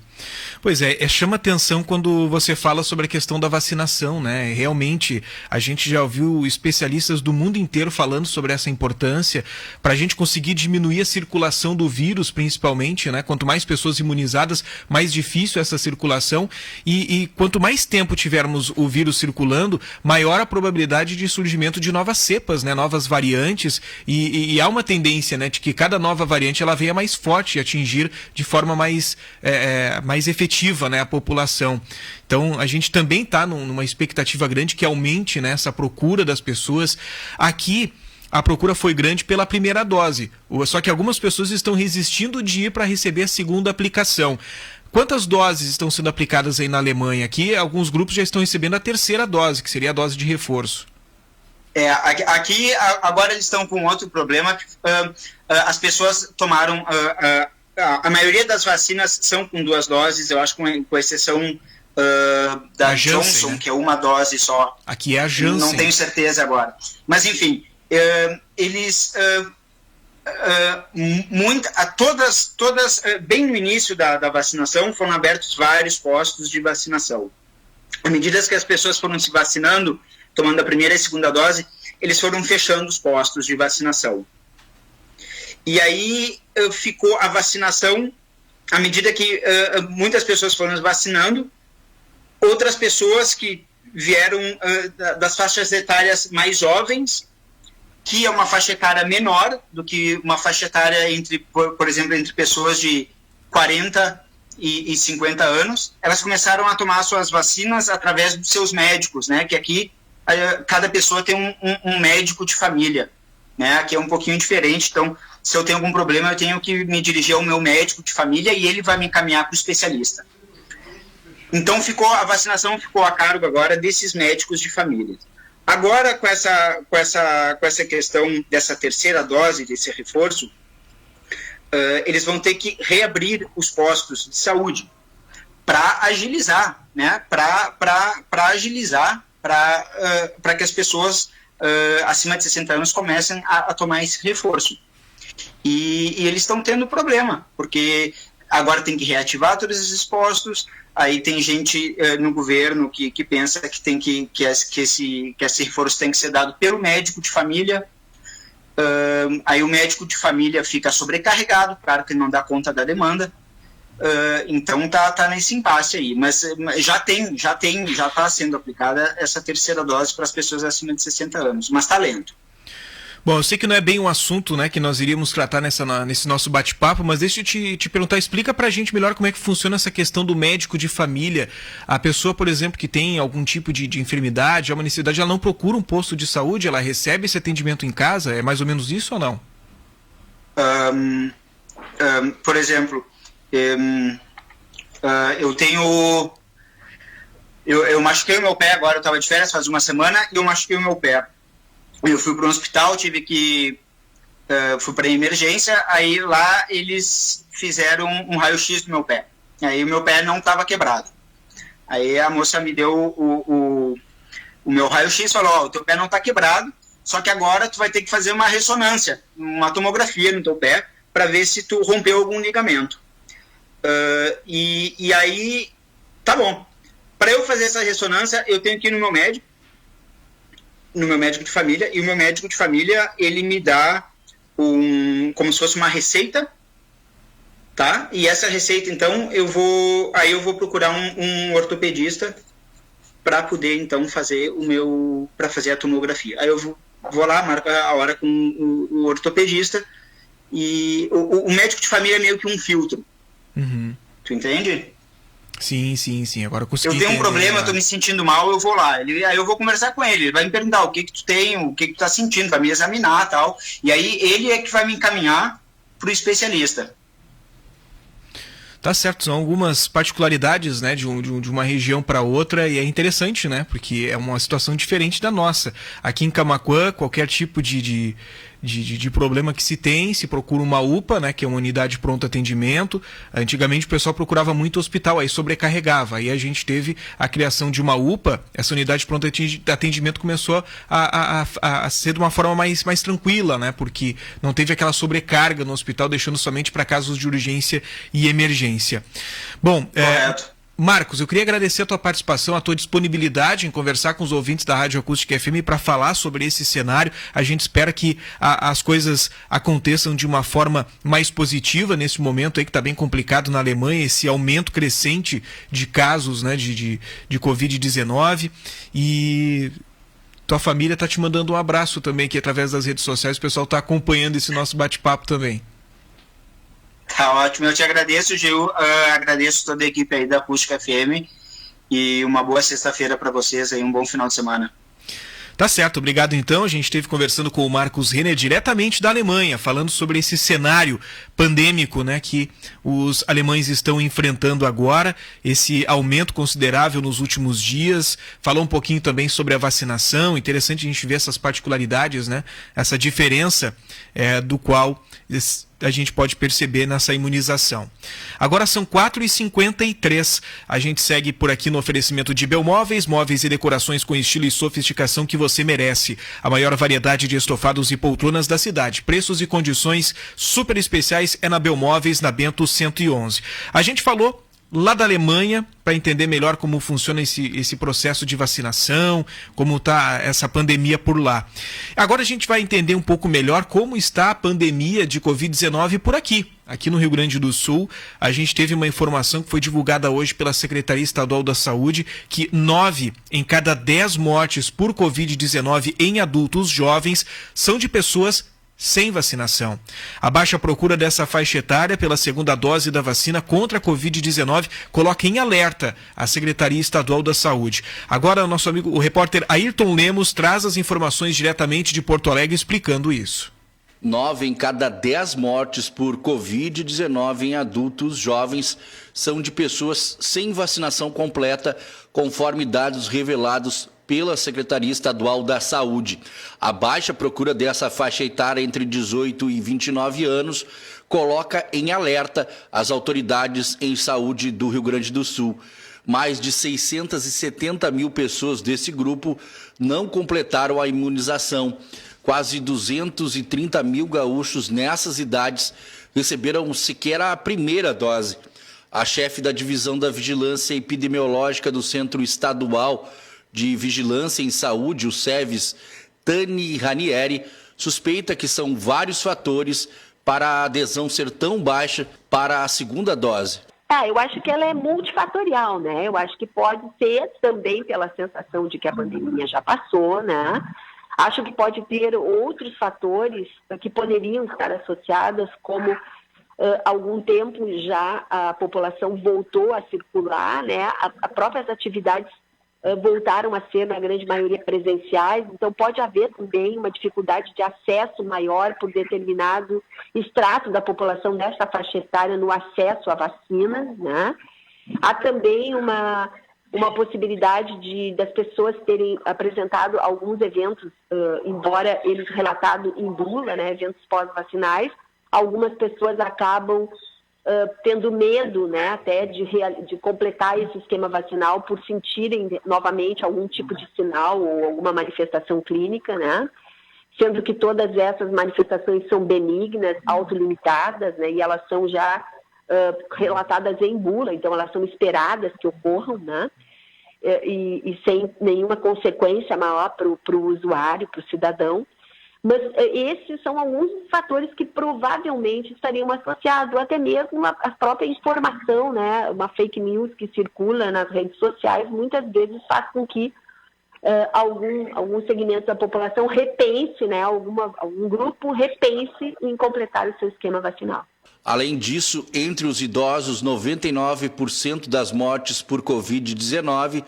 Pois chama atenção quando você fala sobre a questão da vacinação, né? Realmente, a gente já ouviu especialistas do mundo inteiro falando sobre essa importância para a gente conseguir diminuir a circulação do vírus, principalmente, né? Quanto mais pessoas imunizadas, mais difícil essa circulação e quanto mais tempo tivermos o vírus circulando, maior a probabilidade de surgimento de novas cepas, né? Novas variantes e há uma tendência, né? De que cada nova variante ela venha mais forte e atingir de forma mais efetiva, né, a população. Então, a gente também está numa expectativa grande que aumente, né, essa procura das pessoas. Aqui, a procura foi grande pela primeira dose. Só que algumas pessoas estão resistindo de ir para receber a segunda aplicação. Quantas doses estão sendo aplicadas aí na Alemanha? Aqui, alguns grupos já estão recebendo a terceira dose, que seria a dose de reforço. Aqui, agora eles estão com outro problema. As pessoas tomaram... a maioria das vacinas são com 2 doses, eu acho, com exceção da Janssen, Johnson, né? que é uma dose só. Aqui é a Janssen. Não tenho certeza agora. Mas, enfim, eles... todas bem no início da vacinação, foram abertos vários postos de vacinação. À medida que as pessoas foram se vacinando, tomando a primeira e a segunda dose, eles foram fechando os postos de vacinação. E aí ficou a vacinação, à medida que muitas pessoas foram se vacinando, outras pessoas que vieram das faixas etárias mais jovens, que é uma faixa etária menor do que uma faixa etária por exemplo, entre pessoas de 40 e 50 anos, elas começaram a tomar suas vacinas através dos seus médicos, né? Que aqui cada pessoa tem um médico de família, né? Aqui é um pouquinho diferente, então se eu tenho algum problema eu tenho que me dirigir ao meu médico de família e ele vai me encaminhar para o especialista. Então a vacinação ficou a cargo agora desses médicos de família. Agora, com essa questão dessa terceira dose, desse reforço, eles vão ter que reabrir os postos de saúde para agilizar, né? Para agilizar, para que as pessoas acima de 60 anos comecem a tomar esse reforço. E eles estão tendo problema, porque agora tem que reativar todos esses postos. Aí tem gente no governo que pensa que esse reforço tem que ser dado pelo médico de família. Aí o médico de família fica sobrecarregado, claro que não dá conta da demanda. Então tá nesse impasse aí. Mas já está sendo aplicada essa terceira dose para as pessoas acima de 60 anos, mas está lento. Bom, eu sei que não é bem um assunto, né, que nós iríamos tratar nesse nosso bate-papo, mas deixa eu te perguntar, explica pra gente melhor como é que funciona essa questão do médico de família. A pessoa, por exemplo, que tem algum tipo de enfermidade, uma necessidade, ela não procura um posto de saúde, ela recebe esse atendimento em casa? É mais ou menos isso ou não? Por exemplo, eu tenho... Eu machuquei o meu pé agora, eu estava de férias faz uma semana e eu machuquei o meu pé. Eu fui para um hospital, fui para emergência, aí lá eles fizeram um raio-x do meu pé. Aí o meu pé não estava quebrado. Aí a moça me deu o meu raio-x e falou, o teu pé não está quebrado, só que agora tu vai ter que fazer uma ressonância, uma tomografia no teu pé, para ver se tu rompeu algum ligamento. E aí, tá bom. Para eu fazer essa ressonância, eu tenho que ir no meu médico de família, e o meu médico de família, ele me dá como se fosse uma receita, tá? E essa receita, então, eu vou procurar um ortopedista para poder, então, fazer para fazer a tomografia. Aí eu vou lá, marco a hora com o ortopedista, e o médico de família é meio que um filtro. Uhum. Tu entende? Sim. Agora consegui. Eu tenho um problema, eu tô me sentindo mal, eu vou lá. Aí eu vou conversar com ele vai me perguntar o que tu tem, o que tu tá sentindo, vai me examinar e tal. E aí ele é que vai me encaminhar pro especialista. Tá certo, são algumas particularidades, né, de uma região para outra, e é interessante, né, porque é uma situação diferente da nossa. Aqui em Camaquã, qualquer tipo de problema que se procura uma UPA, né, que é uma unidade de pronto atendimento. Antigamente o pessoal procurava muito hospital, aí sobrecarregava. Aí a gente teve a criação de uma UPA, essa unidade de pronto atendimento começou a ser de uma forma mais tranquila, né, porque não teve aquela sobrecarga no hospital, deixando somente para casos de urgência e emergência. Bom, Marcos, eu queria agradecer a tua participação, a tua disponibilidade em conversar com os ouvintes da Rádio Acústica FM para falar sobre esse cenário. A gente espera que as coisas aconteçam de uma forma mais positiva nesse momento aí que está bem complicado na Alemanha, esse aumento crescente de casos, né, de Covid-19. E tua família está te mandando um abraço também, que através das redes sociais o pessoal está acompanhando esse nosso bate-papo também. Tá ótimo, eu te agradeço, Gil, agradeço toda a equipe aí da Acústica FM e uma boa sexta-feira para vocês aí, um bom final de semana. Tá certo, obrigado então. A gente esteve conversando com o Marcos Renner diretamente da Alemanha, falando sobre esse cenário pandêmico, né, que os alemães estão enfrentando agora, esse aumento considerável nos últimos dias. Falou um pouquinho também sobre a vacinação. Interessante a gente ver essas particularidades, né, essa diferença do qual a gente pode perceber nessa imunização. Agora são 4h53. A gente segue por aqui no oferecimento de Belmóveis, móveis e decorações com estilo e sofisticação que você merece. A maior variedade de estofados e poltronas da cidade. Preços e condições super especiais é na Belmóveis, na Bento 111. A gente falou lá da Alemanha, para entender melhor como funciona esse processo de vacinação, como está essa pandemia por lá. Agora a gente vai entender um pouco melhor como está a pandemia de Covid-19 por aqui. Aqui no Rio Grande do Sul, a gente teve uma informação que foi divulgada hoje pela Secretaria Estadual da Saúde, que 9 em cada 10 mortes por Covid-19 em adultos jovens são de pessoas sem vacinação. A baixa procura dessa faixa etária pela segunda dose da vacina contra a Covid-19 coloca em alerta a Secretaria Estadual da Saúde. Agora, o nosso amigo, o repórter Ayrton Lemos, traz as informações diretamente de Porto Alegre explicando isso. 9 em cada 10 mortes por Covid-19 em adultos jovens são de pessoas sem vacinação completa, conforme dados revelados pela Secretaria Estadual da Saúde. A baixa procura dessa faixa etária entre 18 e 29 anos coloca em alerta as autoridades em saúde do Rio Grande do Sul. Mais de 670 mil pessoas desse grupo não completaram a imunização. Quase 230 mil gaúchos nessas idades receberam sequer a primeira dose. A chefe da Divisão da Vigilância Epidemiológica do Centro Estadual de Vigilância em Saúde, o SEVES, Tani Ranieri, suspeita que são vários fatores para a adesão ser tão baixa para a segunda dose. Eu acho que ela é multifatorial, né? Eu acho que pode ser também pela sensação de que a pandemia já passou, né? Acho que pode ter outros fatores que poderiam estar associados, como algum tempo já a população voltou a circular, né? As próprias atividades voltaram a ser, na grande maioria, presenciais, então pode haver também uma dificuldade de acesso maior por determinado extrato da população dessa faixa etária no acesso à vacina, né? Há também uma possibilidade das pessoas terem apresentado alguns eventos, embora eles relatados em bula, né, eventos pós-vacinais, algumas pessoas acabam tendo medo, né, até de completar esse esquema vacinal por sentirem novamente algum tipo de sinal ou alguma manifestação clínica, né, sendo que todas essas manifestações são benignas, autolimitadas, né, e elas são já relatadas em bula, então elas são esperadas que ocorram, né, e sem nenhuma consequência maior para o usuário, para o cidadão. Mas esses são alguns fatores que provavelmente estariam associados, ou até mesmo a própria informação, né? Uma fake news que circula nas redes sociais, muitas vezes faz com que algum segmento da população repense, né? Algum grupo repense em completar o seu esquema vacinal. Além disso, entre os idosos, 99% das mortes por Covid-19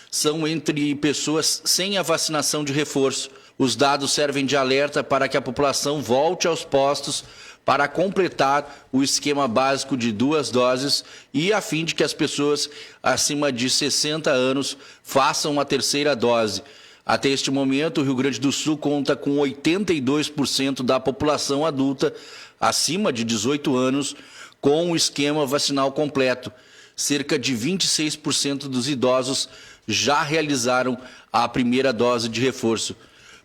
são entre pessoas sem a vacinação de reforço. Os dados servem de alerta para que a população volte aos postos para completar o esquema básico de 2 doses e a fim de que as pessoas acima de 60 anos façam a terceira dose. Até este momento, o Rio Grande do Sul conta com 82% da população adulta acima de 18 anos com o esquema vacinal completo. Cerca de 26% dos idosos já realizaram a primeira dose de reforço.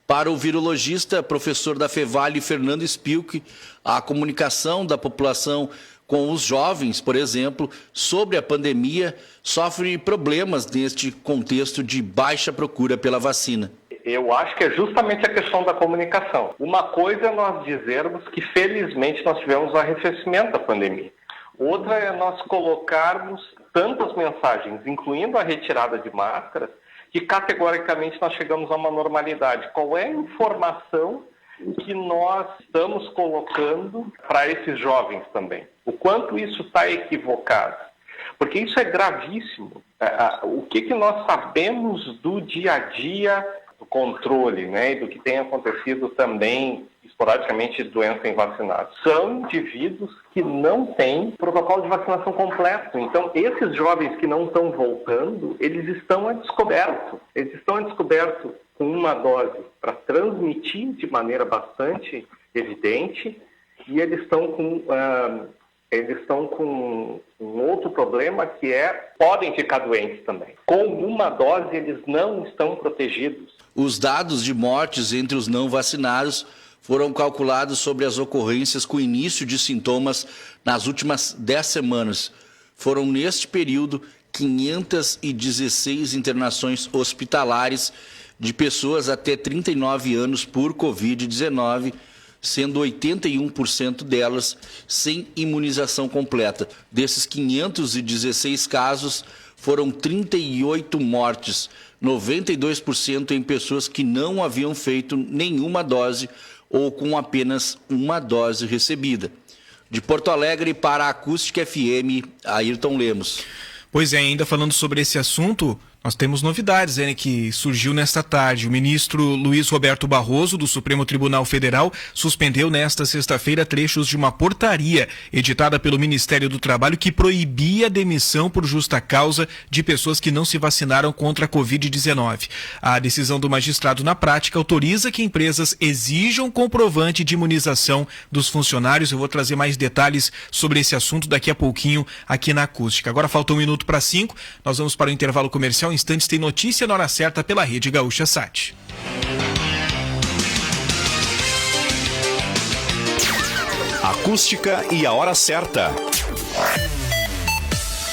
Para o virologista, professor da Fevale, Fernando Spilk, a comunicação da população com os jovens, por exemplo, sobre a pandemia, sofre problemas neste contexto de baixa procura pela vacina. Eu acho que é justamente a questão da comunicação. Uma coisa é nós dizermos que, felizmente, nós tivemos um arrefecimento da pandemia. Outra é nós colocarmos tantas mensagens, incluindo a retirada de máscaras, que categoricamente nós chegamos a uma normalidade. Qual é a informação que nós estamos colocando para esses jovens também? O quanto isso está equivocado? Porque isso é gravíssimo. O que nós sabemos do dia a dia, do controle, né, e do que tem acontecido também esporadicamente de doença em vacinados. São indivíduos que não têm protocolo de vacinação completo. Então, esses jovens que não estão voltando, eles estão a descoberto. Eles estão a descoberto com uma dose para transmitir de maneira bastante evidente, e eles estão com um outro problema, que podem ficar doentes também. Com uma dose, eles não estão protegidos. Os dados de mortes entre os não vacinados foram calculados sobre as ocorrências com início de sintomas nas últimas 10 semanas. Foram, neste período, 516 internações hospitalares de pessoas até 39 anos por Covid-19, sendo 81% delas sem imunização completa. Desses 516 casos, foram 38 mortes, 92% em pessoas que não haviam feito nenhuma dose ou com apenas uma dose recebida. De Porto Alegre para a Acústica FM, Ayrton Lemos. Pois é, ainda falando sobre esse assunto, nós temos novidades, né, que surgiu nesta tarde. O ministro Luiz Roberto Barroso, do Supremo Tribunal Federal, suspendeu nesta sexta-feira trechos de uma portaria editada pelo Ministério do Trabalho que proibia a demissão por justa causa de pessoas que não se vacinaram contra a Covid-19. A decisão do magistrado, na prática, autoriza que empresas exijam comprovante de imunização dos funcionários. Eu vou trazer mais detalhes sobre esse assunto daqui a pouquinho aqui na Acústica. Agora falta 1 minuto para 5, nós vamos para o intervalo comercial. Instantes tem notícia na hora certa pela Rede Gaúcha Sat. Acústica e a hora certa.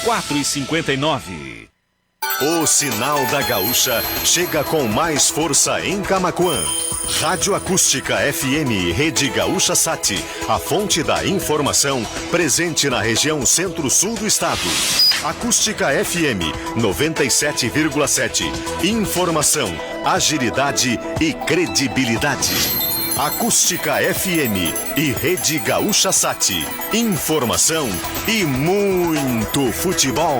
4h59. O Sinal da Gaúcha chega com mais força em Camaquã. Rádio Acústica FM Rede Gaúcha Sat, a fonte da informação presente na região centro-sul do estado. Acústica FM 97,7. Informação, agilidade e credibilidade. Acústica FM e Rede Gaúcha Sat. Informação e muito futebol.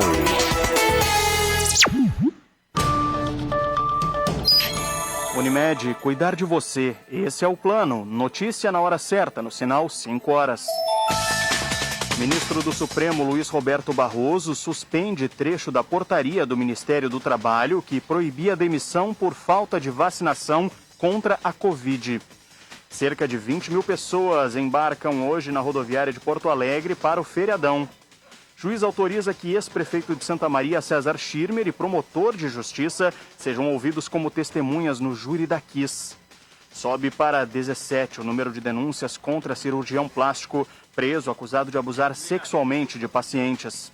Unimed, cuidar de você. Esse é o plano. Notícia na hora certa, no sinal 5 horas. Ministro do Supremo Luiz Roberto Barroso suspende trecho da portaria do Ministério do Trabalho que proibia a demissão por falta de vacinação contra a Covid. Cerca de 20 mil pessoas embarcam hoje na rodoviária de Porto Alegre para o feriadão. Juiz autoriza que ex-prefeito de Santa Maria, César Schirmer, e promotor de justiça sejam ouvidos como testemunhas no júri da KISS. Sobe para 17 o número de denúncias contra cirurgião plástico preso acusado de abusar sexualmente de pacientes.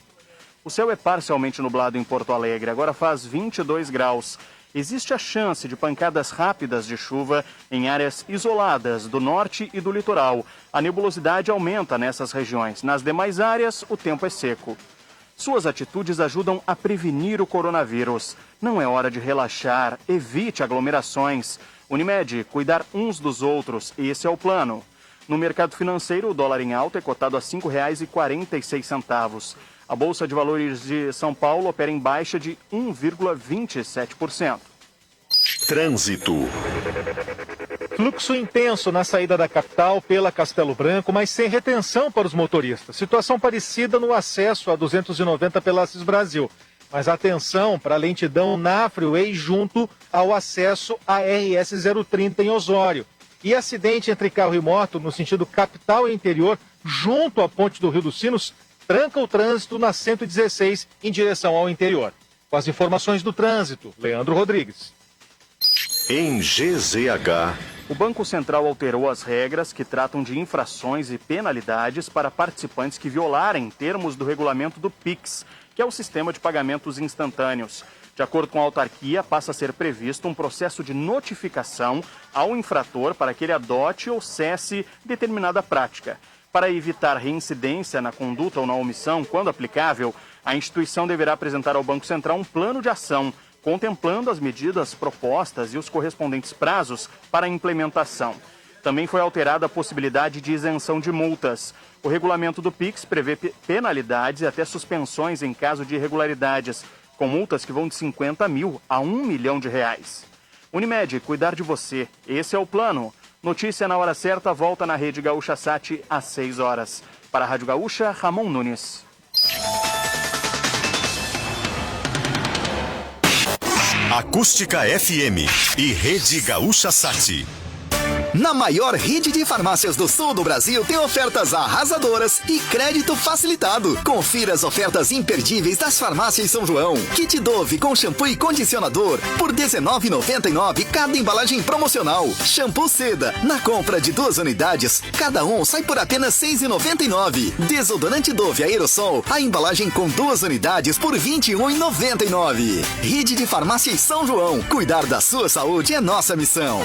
O céu é parcialmente nublado em Porto Alegre, agora faz 22 graus. Existe a chance de pancadas rápidas de chuva em áreas isoladas do norte e do litoral. A nebulosidade aumenta nessas regiões. Nas demais áreas, o tempo é seco. Suas atitudes ajudam a prevenir o coronavírus. Não é hora de relaxar, evite aglomerações. Unimed, cuidar uns dos outros, esse é o plano. No mercado financeiro, o dólar em alta é cotado a R$ 5,46. A Bolsa de Valores de São Paulo opera em baixa de 1,27%. Trânsito. Fluxo intenso na saída da capital pela Castelo Branco, mas sem retenção para os motoristas. Situação parecida no acesso a 290 pela Assis Brasil. Mas atenção para a lentidão na Freeway junto ao acesso à RS 030 em Osório. E acidente entre carro e moto no sentido capital e interior, junto à ponte do Rio dos Sinos, tranca o trânsito na 116 em direção ao interior. Com as informações do trânsito, Leandro Rodrigues. Em GZH. O Banco Central alterou as regras que tratam de infrações e penalidades para participantes que violarem termos do regulamento do PIX, que é o sistema de pagamentos instantâneos. De acordo com a autarquia, passa a ser previsto um processo de notificação ao infrator para que ele adote ou cesse determinada prática. Para evitar reincidência na conduta ou na omissão, quando aplicável, a instituição deverá apresentar ao Banco Central um plano de ação, contemplando as medidas propostas e os correspondentes prazos para a implementação. Também foi alterada a possibilidade de isenção de multas. O regulamento do PIX prevê penalidades e até suspensões em caso de irregularidades, com multas que vão de 50 mil a 1 milhão de reais. Unimed, cuidar de você. Esse é o plano. Notícia na hora certa volta na Rede Gaúcha Sat às 6 horas. Para a Rádio Gaúcha, Ramon Nunes. Acústica FM e Rede Gaúcha Sat. Na maior rede de farmácias do sul do Brasil tem ofertas arrasadoras e crédito facilitado. Confira as ofertas imperdíveis das farmácias São João. Kit Dove com shampoo e condicionador por R$ 19,99 cada embalagem promocional. Shampoo Seda, na compra de 2 unidades, cada um sai por apenas R$ 6,99. Desodorante Dove Aerosol, a embalagem com 2 unidades por R$ 21,99. Rede de farmácias São João. Cuidar da sua saúde é nossa missão.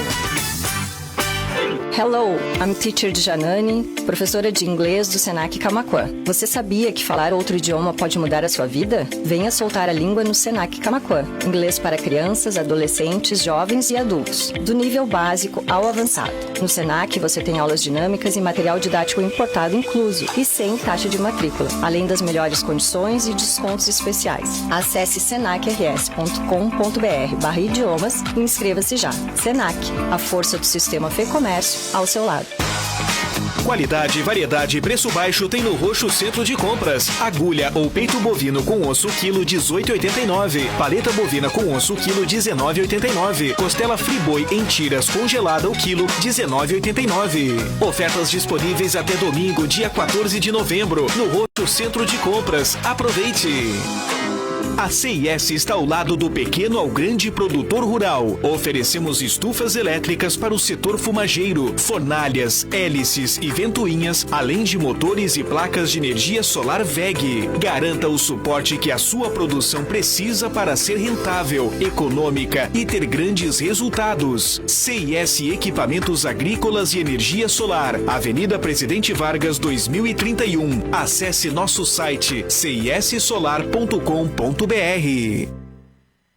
Hello, I'm Teacher Janani, professora de inglês do Senac Camaquã. Você sabia que falar outro idioma pode mudar a sua vida? Venha soltar a língua no Senac Camaquã. Inglês para crianças, adolescentes, jovens e adultos, do nível básico ao avançado. No Senac você tem aulas dinâmicas e material didático importado incluso e sem taxa de matrícula, além das melhores condições e descontos especiais. Acesse senacrs.com.br/idiomas e inscreva-se já. Senac, a força do sistema Fê Comércio ao seu lado. Qualidade, variedade e preço baixo tem no Roxo Centro de Compras. Agulha ou peito bovino com osso quilo 18,89. Paleta bovina com osso quilo 19,89. Costela Friboi em tiras congelada o quilo 19,89. Ofertas disponíveis até domingo, dia 14 de novembro, no Roxo Centro de Compras. Aproveite! A CIS está ao lado do pequeno ao grande produtor rural. Oferecemos estufas elétricas para o setor fumageiro, fornalhas, hélices e ventoinhas, além de motores e placas de energia solar VEG. Garanta o suporte que a sua produção precisa para ser rentável, econômica e ter grandes resultados. CIS Equipamentos Agrícolas e Energia Solar, Avenida Presidente Vargas 2031. Acesse nosso site cissolar.com.br.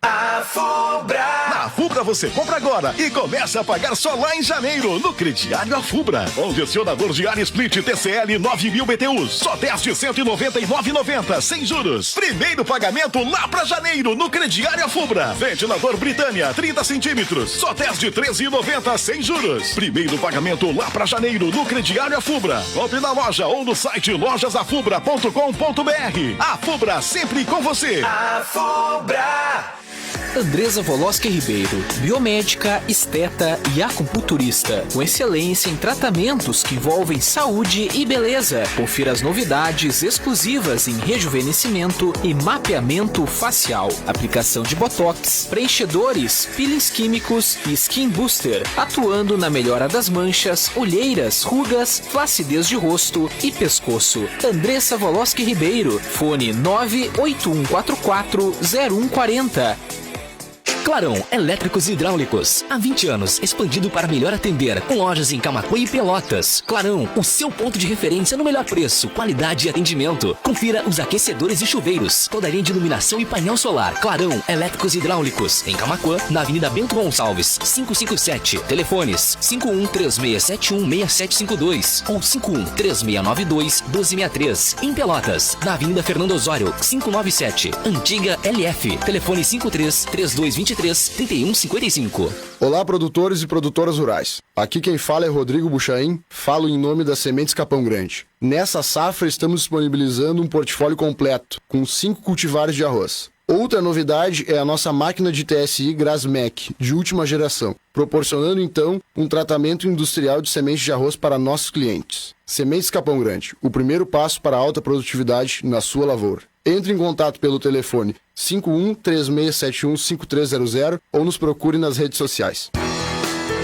A Fubra! Na Fubra você compra agora e começa a pagar só lá em janeiro, no crediário A Fubra. Condicionador de ar split TCL 9.000 BTUs, só 10 de R$ 199,90, sem juros. Primeiro pagamento lá pra janeiro, no crediário A Fubra. Ventilador Britânia 30 centímetros, só 10 de R$ 13,90, sem juros. Primeiro pagamento lá pra janeiro, no crediário A Fubra. Compre na loja ou no site lojasafubra.com.br. A Fubra sempre com você. A Fubra! Andresa Voloski Ribeiro, biomédica, esteta e acupunturista, com excelência em tratamentos que envolvem saúde e beleza. Confira as novidades exclusivas em rejuvenescimento e mapeamento facial, aplicação de botox, preenchedores, peelings químicos e skin booster, atuando na melhora das manchas, olheiras, rugas, flacidez de rosto e pescoço. Andresa Voloski Ribeiro, fone 981440140. Clarão Elétricos e Hidráulicos. Há 20 anos, expandido para melhor atender, com lojas em Camaquã e Pelotas. Clarão, o seu ponto de referência no melhor preço, qualidade e atendimento. Confira os aquecedores e chuveiros, toda a linha de iluminação e painel solar. Clarão Elétricos e Hidráulicos. Em Camaquã, na Avenida Bento Gonçalves, 557. Telefones 5136716752 ou 5136921263. Em Pelotas, na Avenida Fernando Osório, 597. Antiga LF. Telefone 533223 3155. Olá, produtores e produtoras rurais. Aqui quem fala é Rodrigo Buchaim, falo em nome das Sementes Capão Grande. Nessa safra estamos disponibilizando um portfólio completo, com 5 cultivares de arroz. Outra novidade é a nossa máquina de TSI Grasmec, de última geração, proporcionando então um tratamento industrial de sementes de arroz para nossos clientes. Sementes Capão Grande, o primeiro passo para a alta produtividade na sua lavoura. Entre em contato pelo telefone 5136715300 ou nos procure nas redes sociais.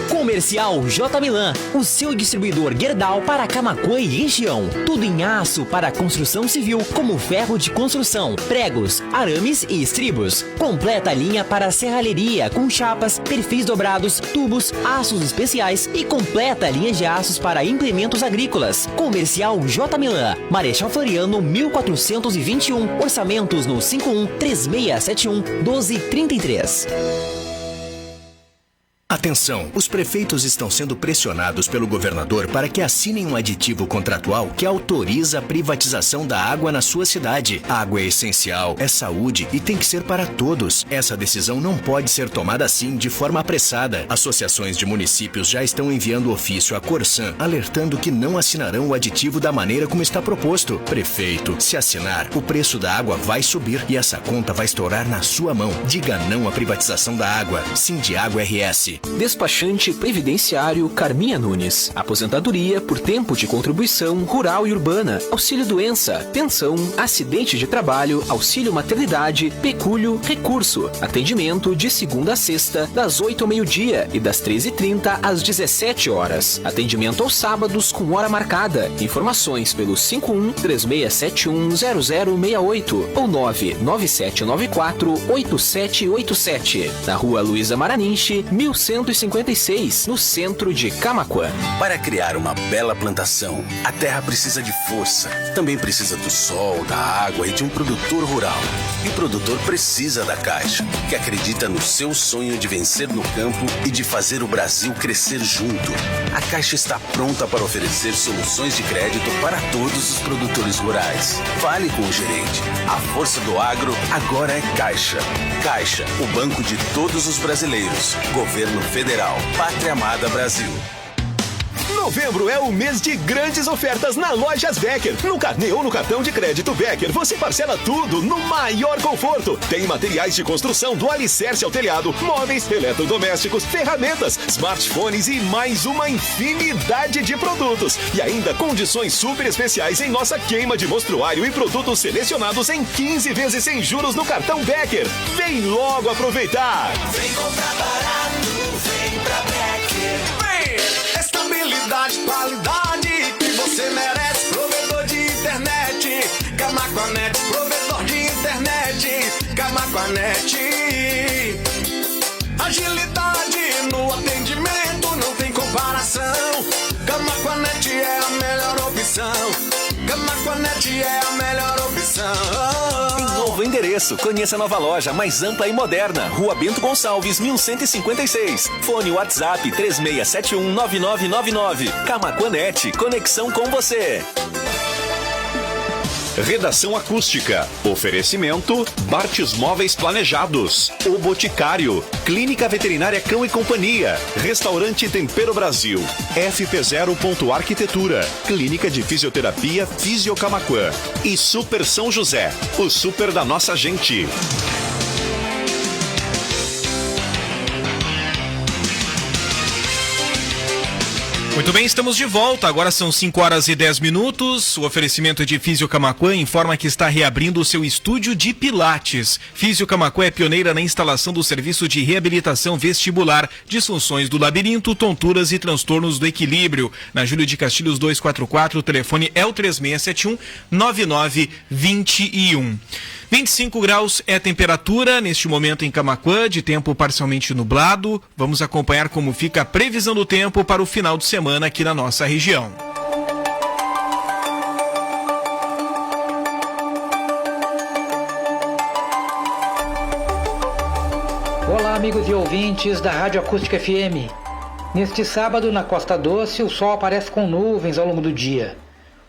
Comercial J Milan, o seu distribuidor Gerdau para Camaquã e região. Tudo em aço para construção civil, como ferro de construção, pregos, arames e estribos. Completa a linha para serralheria, com chapas, perfis dobrados, tubos, aços especiais e completa a linha de aços para implementos agrícolas. Comercial J Milan, Marechal Floriano 1421, orçamentos no 5136711233. 1233. Atenção, os prefeitos estão sendo pressionados pelo governador para que assinem um aditivo contratual que autoriza a privatização da água na sua cidade. A água é essencial, é saúde e tem que ser para todos. Essa decisão não pode ser tomada assim de forma apressada. Associações de municípios já estão enviando ofício à Corsan, alertando que não assinarão o aditivo da maneira como está proposto. Prefeito, se assinar, o preço da água vai subir e essa conta vai estourar na sua mão. Diga não à privatização da água. Sindiágua RS. Despachante Previdenciário Carminha Nunes. Aposentadoria por tempo de contribuição rural e urbana. Auxílio doença, pensão, acidente de trabalho, auxílio maternidade, pecúlio, recurso. Atendimento de segunda a sexta, das 8 ao meio-dia e das 13h30 às 17 horas. Atendimento aos sábados com hora marcada. Informações pelo 51-3671-0068 ou 99794-8787. Na Rua Luísa Maranich, 1156, no centro de Camaquã. Para criar uma bela plantação, a terra precisa de força. Também precisa do sol, da água e de um produtor rural. E o produtor precisa da Caixa, que acredita no seu sonho de vencer no campo e de fazer o Brasil crescer junto. A Caixa está pronta para oferecer soluções de crédito para todos os produtores rurais. Fale com o gerente. A força do agro agora é Caixa. Caixa, o banco de todos os brasileiros. Governo Federal. Pátria Amada Brasil. Novembro é o mês de grandes ofertas na Lojas Becker. No carnê ou no cartão de crédito Becker, você parcela tudo no maior conforto. Tem materiais de construção do alicerce ao telhado, móveis, eletrodomésticos, ferramentas, smartphones e mais uma infinidade de produtos. E ainda condições super especiais em nossa queima de mostruário e produtos selecionados em 15 vezes sem juros no cartão Becker. Vem logo aproveitar! Vem comprar barato, vem pra Becker. Estabilidade, qualidade que você merece. Provedor de internet, Camaquanet. Provedor de internet, Camaquanet. Agilidade no atendimento, não tem comparação. Camaquanet é a melhor opção. Camaquanet é a melhor opção. Em novo endereço, conheça a nova loja mais ampla e moderna. Rua Bento Gonçalves, 1156. Fone WhatsApp 36719999. Camaquanet, conexão com você. Redação acústica. Oferecimento Bartes Móveis Planejados. O Boticário. Clínica Veterinária Cão e Companhia. Restaurante Tempero Brasil. FP0. Arquitetura. Clínica de Fisioterapia Fisiocamaquã. E Super São José. O super da nossa gente. Muito bem, estamos de volta. Agora são 5h10. O oferecimento de Físio Camaquã informa que está reabrindo o seu estúdio de Pilates. Físio Camaquã é pioneira na instalação do serviço de reabilitação vestibular, disfunções do labirinto, tonturas e transtornos do equilíbrio. Na Júlio de Castilhos 244, o telefone é o 3671-9921. 25 graus é a temperatura neste momento em Camaquã, de tempo parcialmente nublado. Vamos acompanhar como fica a previsão do tempo para o final de semana aqui na nossa região. Olá, amigos e ouvintes da Rádio Acústica FM. Neste sábado, na Costa Doce, o sol aparece com nuvens ao longo do dia.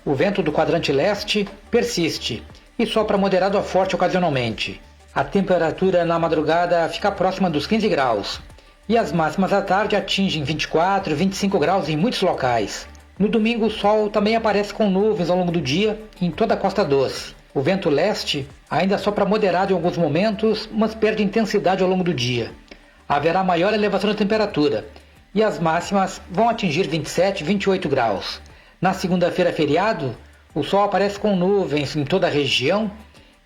O vento do quadrante leste persiste e sopra moderado a forte ocasionalmente. A temperatura na madrugada fica próxima dos 15 graus e as máximas à tarde atingem 24 e 25 graus em muitos locais. No domingo, o sol também aparece com nuvens ao longo do dia em toda a Costa Doce. O vento leste ainda sopra moderado em alguns momentos, mas perde intensidade ao longo do dia. Haverá maior elevação da temperatura e as máximas vão atingir 27 e 28 graus. Na segunda-feira, feriado, o sol aparece com nuvens em toda a região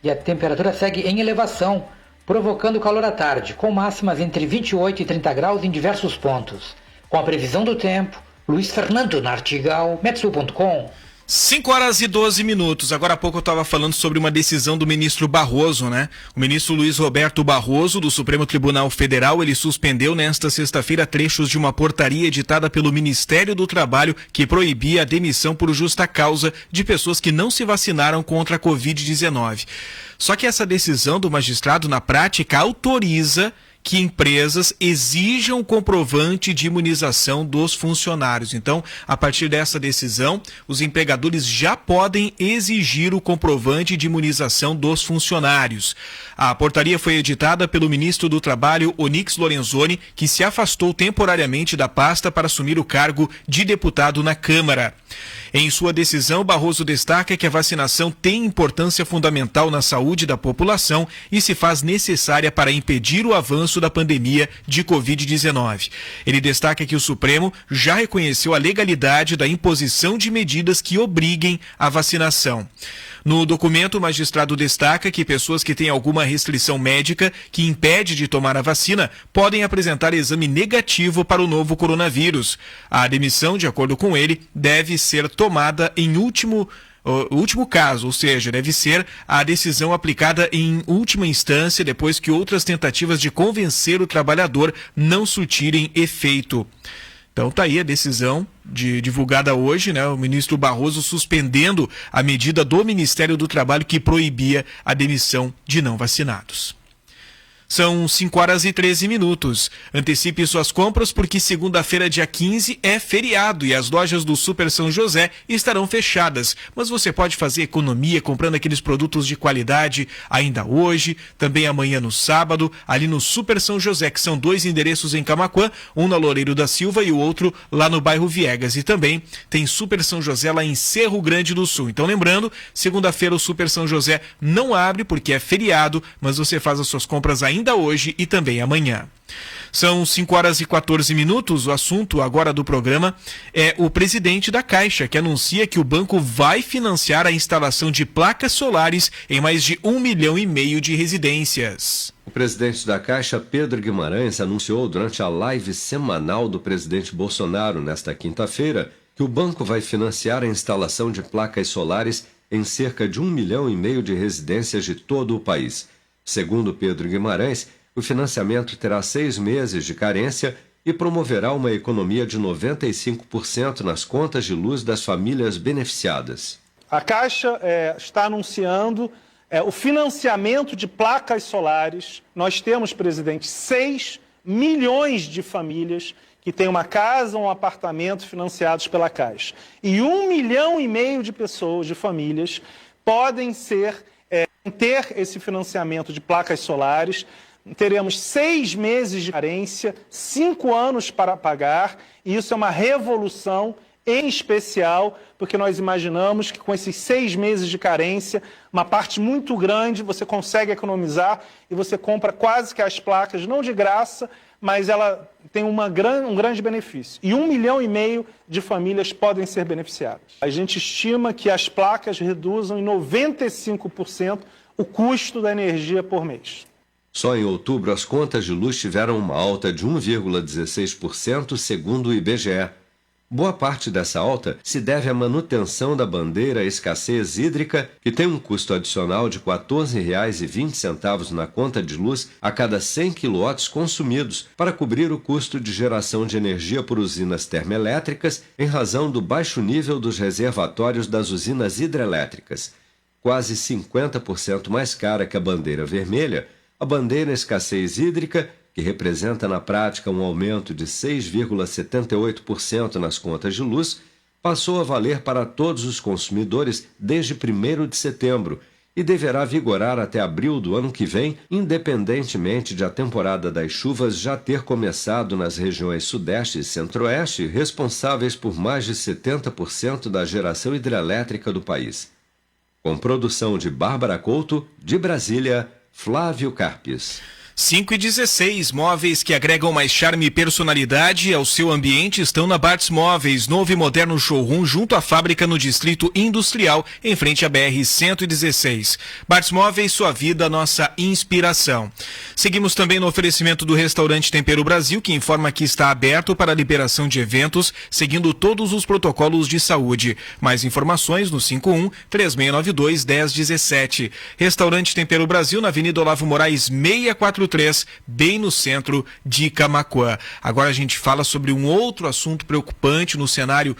e a temperatura segue em elevação, provocando calor à tarde, com máximas entre 28 e 30 graus em diversos pontos. Com a previsão do tempo, Luiz Fernando Nartigal, Metsul.com. 5h12. Agora há pouco eu estava falando sobre uma decisão do ministro Barroso, né? O ministro Luiz Roberto Barroso, do Supremo Tribunal Federal, ele suspendeu nesta sexta-feira trechos de uma portaria editada pelo Ministério do Trabalho que proibia a demissão por justa causa de pessoas que não se vacinaram contra a Covid-19. Só que essa decisão do magistrado, na prática, autoriza que empresas exijam o comprovante de imunização dos funcionários. Então, a partir dessa decisão, os empregadores já podem exigir o comprovante de imunização dos funcionários. A portaria foi editada pelo ministro do Trabalho, Onyx Lorenzoni, que se afastou temporariamente da pasta para assumir o cargo de deputado na Câmara. Em sua decisão, Barroso destaca que a vacinação tem importância fundamental na saúde da população e se faz necessária para impedir o avanço da pandemia de Covid-19. Ele destaca que o Supremo já reconheceu a legalidade da imposição de medidas que obriguem a vacinação. No documento, o magistrado destaca que pessoas que têm alguma restrição médica que impede de tomar a vacina podem apresentar exame negativo para o novo coronavírus. A demissão, de acordo com ele, deve ser tomada em último caso, ou seja, deve ser a decisão aplicada em última instância depois que outras tentativas de convencer o trabalhador não surtirem efeito. Então tá aí a decisão divulgada hoje, né? O ministro Barroso suspendendo a medida do Ministério do Trabalho que proibia a demissão de não vacinados. São 5h13. Antecipe suas compras porque segunda-feira, dia 15, é feriado e as lojas do Super São José estarão fechadas. Mas você pode fazer economia comprando aqueles produtos de qualidade ainda hoje, também amanhã no sábado, ali no Super São José, que são 2 endereços em Camaquã, um na Loureiro da Silva e o outro lá no bairro Viegas. E também tem Super São José lá em Cerro Grande do Sul. Então lembrando, segunda-feira o Super São José não abre porque é feriado, mas você faz as suas compras ainda hoje e também amanhã. São 5h14. O assunto agora do programa é o presidente da Caixa, que anuncia que o banco vai financiar a instalação de placas solares em mais de 1,5 milhão de residências. O presidente da Caixa, Pedro Guimarães, anunciou durante a live semanal do presidente Bolsonaro nesta quinta-feira que o banco vai financiar a instalação de placas solares em cerca de 1,5 milhão de residências de todo o país. Segundo Pedro Guimarães, o financiamento terá 6 meses de carência e promoverá uma economia de 95% nas contas de luz das famílias beneficiadas. A Caixa está anunciando o financiamento de placas solares. Nós temos, presidente, 6 milhões de famílias que têm uma casa ou um apartamento financiados pela Caixa. E 1,5 milhão de pessoas, de famílias, podem ter esse financiamento de placas solares. Teremos 6 meses de carência, 5 anos para pagar, e isso é uma revolução, em especial porque nós imaginamos que com esses 6 meses de carência, uma parte muito grande você consegue economizar e você compra quase que as placas, não de graça, mas ela tem um grande benefício. E 1,5 milhão de famílias podem ser beneficiadas. A gente estima que as placas reduzam em 95% o custo da energia por mês. Só em outubro, as contas de luz tiveram uma alta de 1,16%, segundo o IBGE. Boa parte dessa alta se deve à manutenção da bandeira escassez hídrica, que tem um custo adicional de R$ 14,20 na conta de luz a cada 100 kW consumidos, para cobrir o custo de geração de energia por usinas termoelétricas em razão do baixo nível dos reservatórios das usinas hidrelétricas. Quase 50% mais cara que a bandeira vermelha, a bandeira escassez hídrica, que representa na prática um aumento de 6,78% nas contas de luz, passou a valer para todos os consumidores desde 1º de setembro e deverá vigorar até abril do ano que vem, independentemente de a temporada das chuvas já ter começado nas regiões Sudeste e Centro-Oeste, responsáveis por mais de 70% da geração hidrelétrica do país. Com produção de Bárbara Couto, de Brasília, Flávio Carpes. 5h16, móveis que agregam mais charme e personalidade ao seu ambiente estão na Bartz Móveis, novo e moderno showroom junto à fábrica no Distrito Industrial, em frente à BR-116. Bartz Móveis, sua vida, nossa inspiração. Seguimos também no oferecimento do restaurante Tempero Brasil, que informa que está aberto para a liberação de eventos, seguindo todos os protocolos de saúde. Mais informações no 51-3692-1017. Restaurante Tempero Brasil, na Avenida Olavo Moraes, 643, bem no centro de Camaquã. Agora a gente fala sobre um outro assunto preocupante no cenário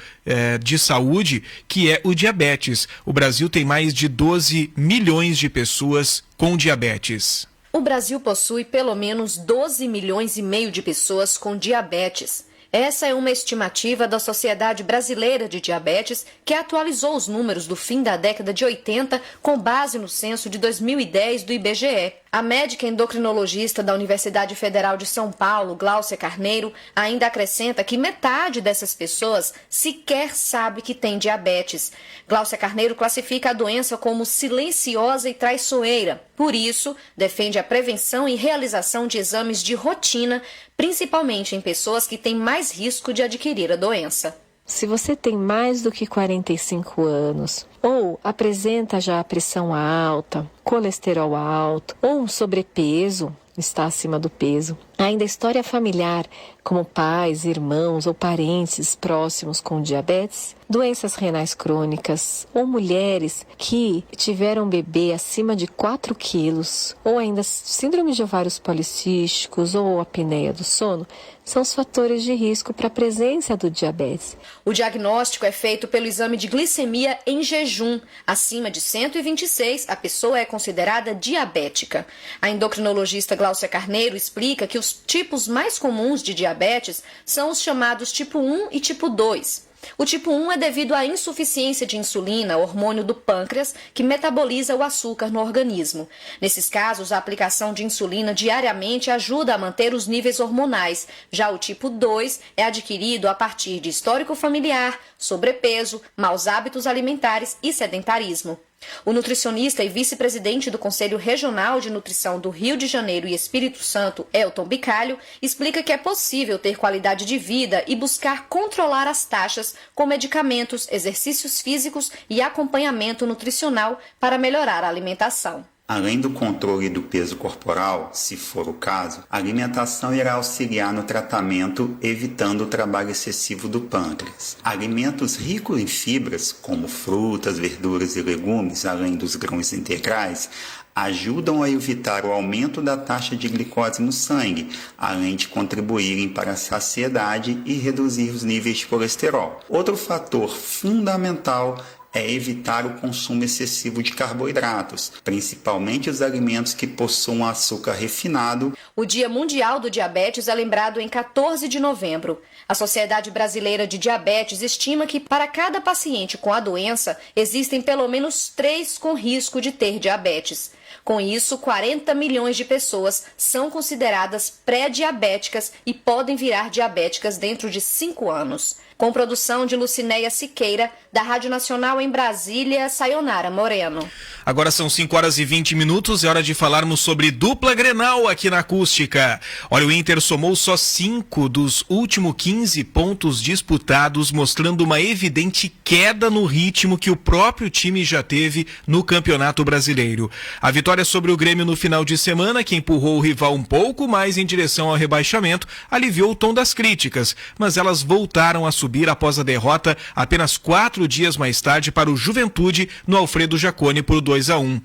de saúde, que é o diabetes. O Brasil tem mais de 12 milhões de pessoas com diabetes. O Brasil possui pelo menos 12 milhões e meio de pessoas com diabetes. Essa é uma estimativa da Sociedade Brasileira de Diabetes, que atualizou os números do fim da década de 80 com base no censo de 2010 do IBGE. A médica endocrinologista da Universidade Federal de São Paulo, Gláucia Carneiro, ainda acrescenta que metade dessas pessoas sequer sabe que tem diabetes. Gláucia Carneiro classifica a doença como silenciosa e traiçoeira. Por isso, defende a prevenção e realização de exames de rotina, principalmente em pessoas que têm mais risco de adquirir a doença. Se você tem mais do que 45 anos ou apresenta já a pressão alta, colesterol alto ou um sobrepeso, está acima do peso, ainda história familiar, como pais, irmãos ou parentes próximos com diabetes, doenças renais crônicas ou mulheres que tiveram bebê acima de 4 quilos ou ainda síndrome de ovários policísticos ou apneia do sono, são os fatores de risco para a presença do diabetes. O diagnóstico é feito pelo exame de glicemia em jejum. Acima de 126, a pessoa é considerada diabética. A endocrinologista Gláucia Carneiro explica que os tipos mais comuns de diabetes são os chamados tipo 1 e tipo 2. O tipo 1 é devido à insuficiência de insulina, hormônio do pâncreas, que metaboliza o açúcar no organismo. Nesses casos, a aplicação de insulina diariamente ajuda a manter os níveis hormonais. Já o tipo 2 é adquirido a partir de histórico familiar, sobrepeso, maus hábitos alimentares e sedentarismo. O nutricionista e vice-presidente do Conselho Regional de Nutrição do Rio de Janeiro e Espírito Santo, Elton Bicalho, explica que é possível ter qualidade de vida e buscar controlar as taxas com medicamentos, exercícios físicos e acompanhamento nutricional para melhorar a alimentação. Além do controle do peso corporal, se for o caso, a alimentação irá auxiliar no tratamento, evitando o trabalho excessivo do pâncreas. Alimentos ricos em fibras, como frutas, verduras e legumes, além dos grãos integrais, ajudam a evitar o aumento da taxa de glicose no sangue, além de contribuírem para a saciedade e reduzir os níveis de colesterol. Outro fator fundamental é evitar o consumo excessivo de carboidratos, principalmente os alimentos que possuam açúcar refinado. O Dia Mundial do Diabetes é lembrado em 14 de novembro. A Sociedade Brasileira de Diabetes estima que para cada paciente com a doença, existem pelo menos 3 com risco de ter diabetes. Com isso, 40 milhões de pessoas são consideradas pré-diabéticas e podem virar diabéticas dentro de 5 anos. Com produção de Lucinéia Siqueira, da Rádio Nacional em Brasília, Sayonara Moreno. Agora são 5 horas e 20 minutos, é hora de falarmos sobre dupla Grenal aqui na Acústica. Olha, o Inter somou só 5 dos últimos 15 pontos disputados, mostrando uma evidente queda no ritmo que o próprio time já teve no Campeonato Brasileiro. A vitória sobre o Grêmio no final de semana, que empurrou o rival um pouco mais em direção ao rebaixamento, aliviou o tom das críticas, mas elas voltaram a subir após a derrota apenas 4 dias mais tarde para o Juventude no Alfredo Jaconi por 2-1.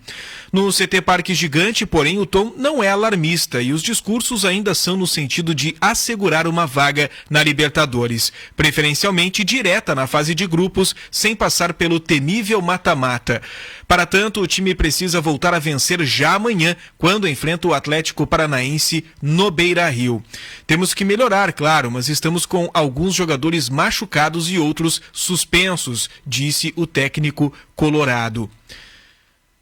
No CT Parque Gigante, porém, o tom não é alarmista e os discursos ainda são no sentido de assegurar uma vaga na Libertadores, preferencialmente direta na fase de grupos, sem passar pelo temível mata-mata. Para tanto, o time precisa voltar a vencer já amanhã, quando enfrenta o Atlético Paranaense no Beira-Rio. Temos que melhorar, claro, mas estamos com alguns jogadores machucados e outros suspensos, disse o técnico colorado.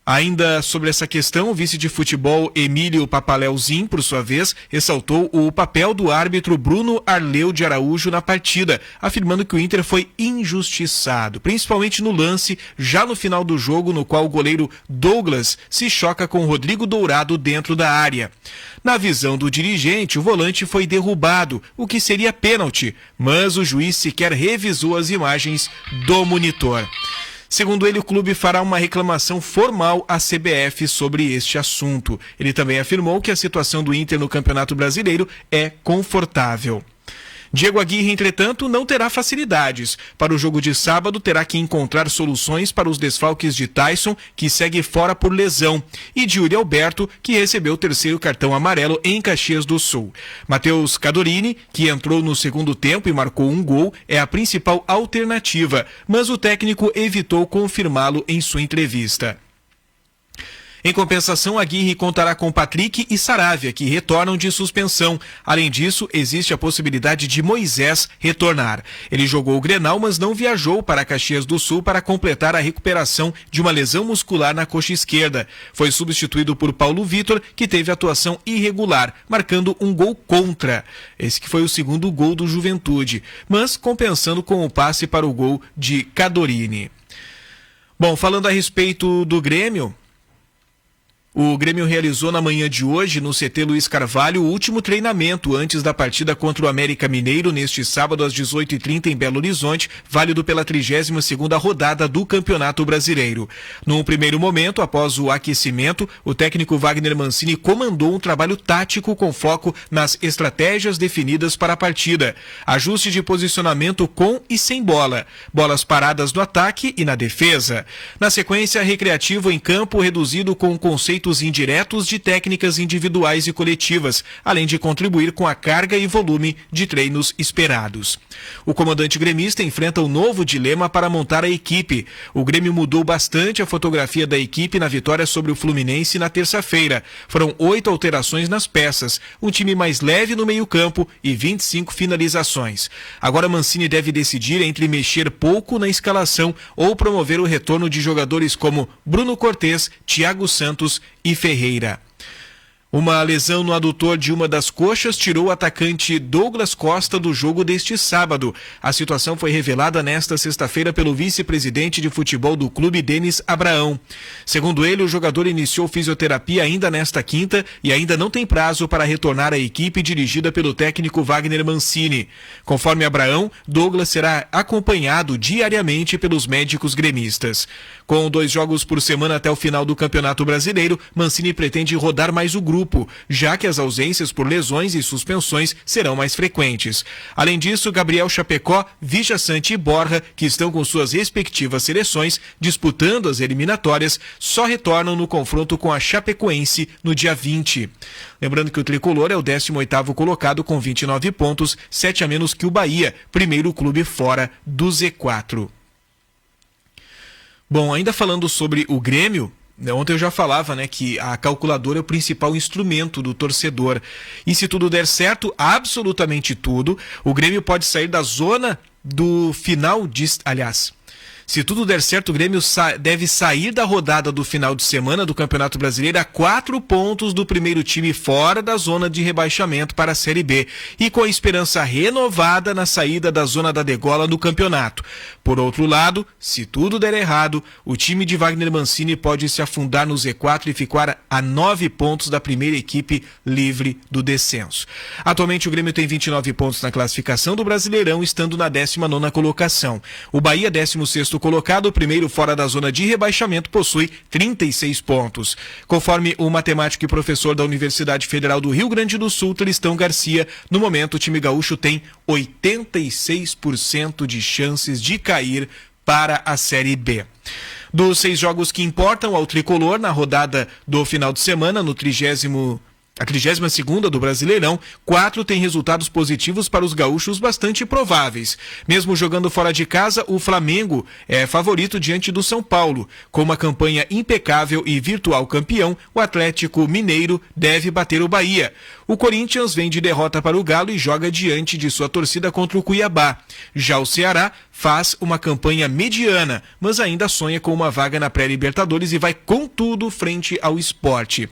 Ainda sobre essa questão, o vice de futebol Emílio Papaleuzinho, por sua vez, ressaltou o papel do árbitro Bruno Arleu de Araújo na partida, afirmando que o Inter foi injustiçado, principalmente no lance já no final do jogo, no qual o goleiro Douglas se choca com Rodrigo Dourado dentro da área. Na visão do dirigente, o volante foi derrubado, o que seria pênalti, mas o juiz sequer revisou as imagens do monitor. Segundo ele, o clube fará uma reclamação formal à CBF sobre este assunto. Ele também afirmou que a situação do Inter no Campeonato Brasileiro é confortável. Diego Aguirre, entretanto, não terá facilidades. Para o jogo de sábado, terá que encontrar soluções para os desfalques de Tyson, que segue fora por lesão, e de Yuri Alberto, que recebeu o 3º cartão amarelo em Caxias do Sul. Matheus Cadorini, que entrou no segundo tempo e marcou um gol, é a principal alternativa, mas o técnico evitou confirmá-lo em sua entrevista. Em compensação, a Aguirre contará com Patrick e Saravia, que retornam de suspensão. Além disso, existe a possibilidade de Moisés retornar. Ele jogou o Grenal, mas não viajou para Caxias do Sul para completar a recuperação de uma lesão muscular na coxa esquerda. Foi substituído por Paulo Vitor, que teve atuação irregular, marcando um gol contra. Esse que foi o segundo gol do Juventude, mas compensando com o passe para o gol de Cadorini. Bom, falando a respeito do Grêmio, o Grêmio realizou na manhã de hoje, no CT Luiz Carvalho, o último treinamento antes da partida contra o América Mineiro, neste sábado às 18h30 em Belo Horizonte, válido pela 32ª rodada do Campeonato Brasileiro. Num primeiro momento, após o aquecimento, o técnico Wagner Mancini comandou um trabalho tático com foco nas estratégias definidas para a partida, ajuste de posicionamento com e sem bola, bolas paradas no ataque e na defesa. Na sequência, recreativo em campo reduzido com conceitos indiretos de técnicas individuais e coletivas, além de contribuir com a carga e volume de treinos esperados. O comandante gremista enfrenta um novo dilema para montar a equipe. O Grêmio mudou bastante a fotografia da equipe na vitória sobre o Fluminense na terça-feira. Foram 8 alterações nas peças, um time mais leve no meio-campo e 25 finalizações. Agora Mancini deve decidir entre mexer pouco na escalação ou promover o retorno de jogadores como Bruno Cortez, Thiago Santos e Ferreira. Uma lesão no adutor de uma das coxas tirou o atacante Douglas Costa do jogo deste sábado. A situação foi revelada nesta sexta-feira pelo vice-presidente de futebol do clube, Denis Abraão. Segundo ele, o jogador iniciou fisioterapia ainda nesta quinta e ainda não tem prazo para retornar à equipe dirigida pelo técnico Wagner Mancini. Conforme Abraão, Douglas será acompanhado diariamente pelos médicos gremistas. Com 2 jogos por semana até o final do Campeonato Brasileiro, Mancini pretende rodar mais o grupo, já que as ausências por lesões e suspensões serão mais frequentes. Além disso, Gabriel Chapecó, Vijaçante e Borja, que estão com suas respectivas seleções disputando as eliminatórias, só retornam no confronto com a Chapecoense no dia 20. Lembrando que o tricolor é o 18º colocado com 29 pontos, 7 a menos que o Bahia, primeiro clube fora do Z4. Bom, ainda falando sobre o Grêmio, ontem eu já falava, que a calculadora é o principal instrumento do torcedor. E se tudo der certo, absolutamente tudo, o Grêmio pode sair da zona do final de... Aliás, se tudo der certo, o Grêmio deve sair da rodada do final de semana do Campeonato Brasileiro a 4 pontos do primeiro time fora da zona de rebaixamento para a Série B e com a esperança renovada na saída da zona da degola do campeonato. Por outro lado, se tudo der errado, o time de Wagner Mancini pode se afundar no Z4 e ficar a 9 pontos da primeira equipe livre do descenso. Atualmente o Grêmio tem 29 pontos na classificação do Brasileirão, estando na 19ª colocação. O Bahia, 16º colocado, primeiro fora da zona de rebaixamento, possui 36 pontos. Conforme o matemático e professor da Universidade Federal do Rio Grande do Sul, Tristão Garcia, no momento o time gaúcho tem 86% de chances de cair para a Série B. Dos 6 jogos que importam ao tricolor na rodada do final de semana, a 32ª do Brasileirão, 4 têm resultados positivos para os gaúchos bastante prováveis. Mesmo jogando fora de casa, o Flamengo é favorito diante do São Paulo. Com uma campanha impecável e virtual campeão, o Atlético Mineiro deve bater o Bahia. O Corinthians vem de derrota para o Galo e joga diante de sua torcida contra o Cuiabá. Já o Ceará faz uma campanha mediana, mas ainda sonha com uma vaga na pré-Libertadores e vai com tudo frente ao Sport.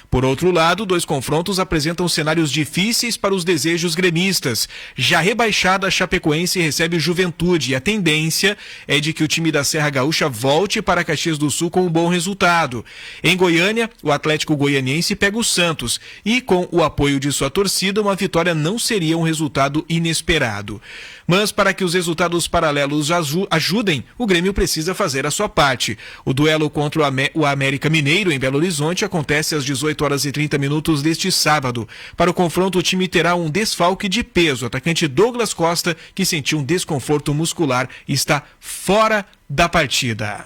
Por outro lado, 2 confrontos apresentam cenários difíceis para os desejos gremistas. Já rebaixada, a Chapecoense recebe o Juventude e a tendência é de que o time da Serra Gaúcha volte para Caxias do Sul com um bom resultado. Em Goiânia, o Atlético Goianiense pega o Santos e, com o apoio de sua torcida, uma vitória não seria um resultado inesperado. Mas para que os resultados paralelos ajudem, o Grêmio precisa fazer a sua parte. O duelo contra o América Mineiro em Belo Horizonte acontece às 18h30 deste sábado. Para o confronto, o time terá um desfalque de peso. O atacante Douglas Costa, que sentiu um desconforto muscular, está fora da partida.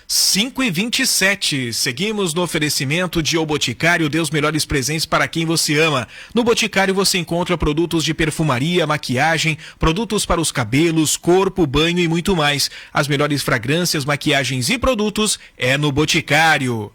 5h27, seguimos no oferecimento de O Boticário, dê os melhores presentes para quem você ama. No Boticário você encontra produtos de perfumaria, maquiagem, produtos para os cabelos, corpo, banho e muito mais. As melhores fragrâncias, maquiagens e produtos é no Boticário.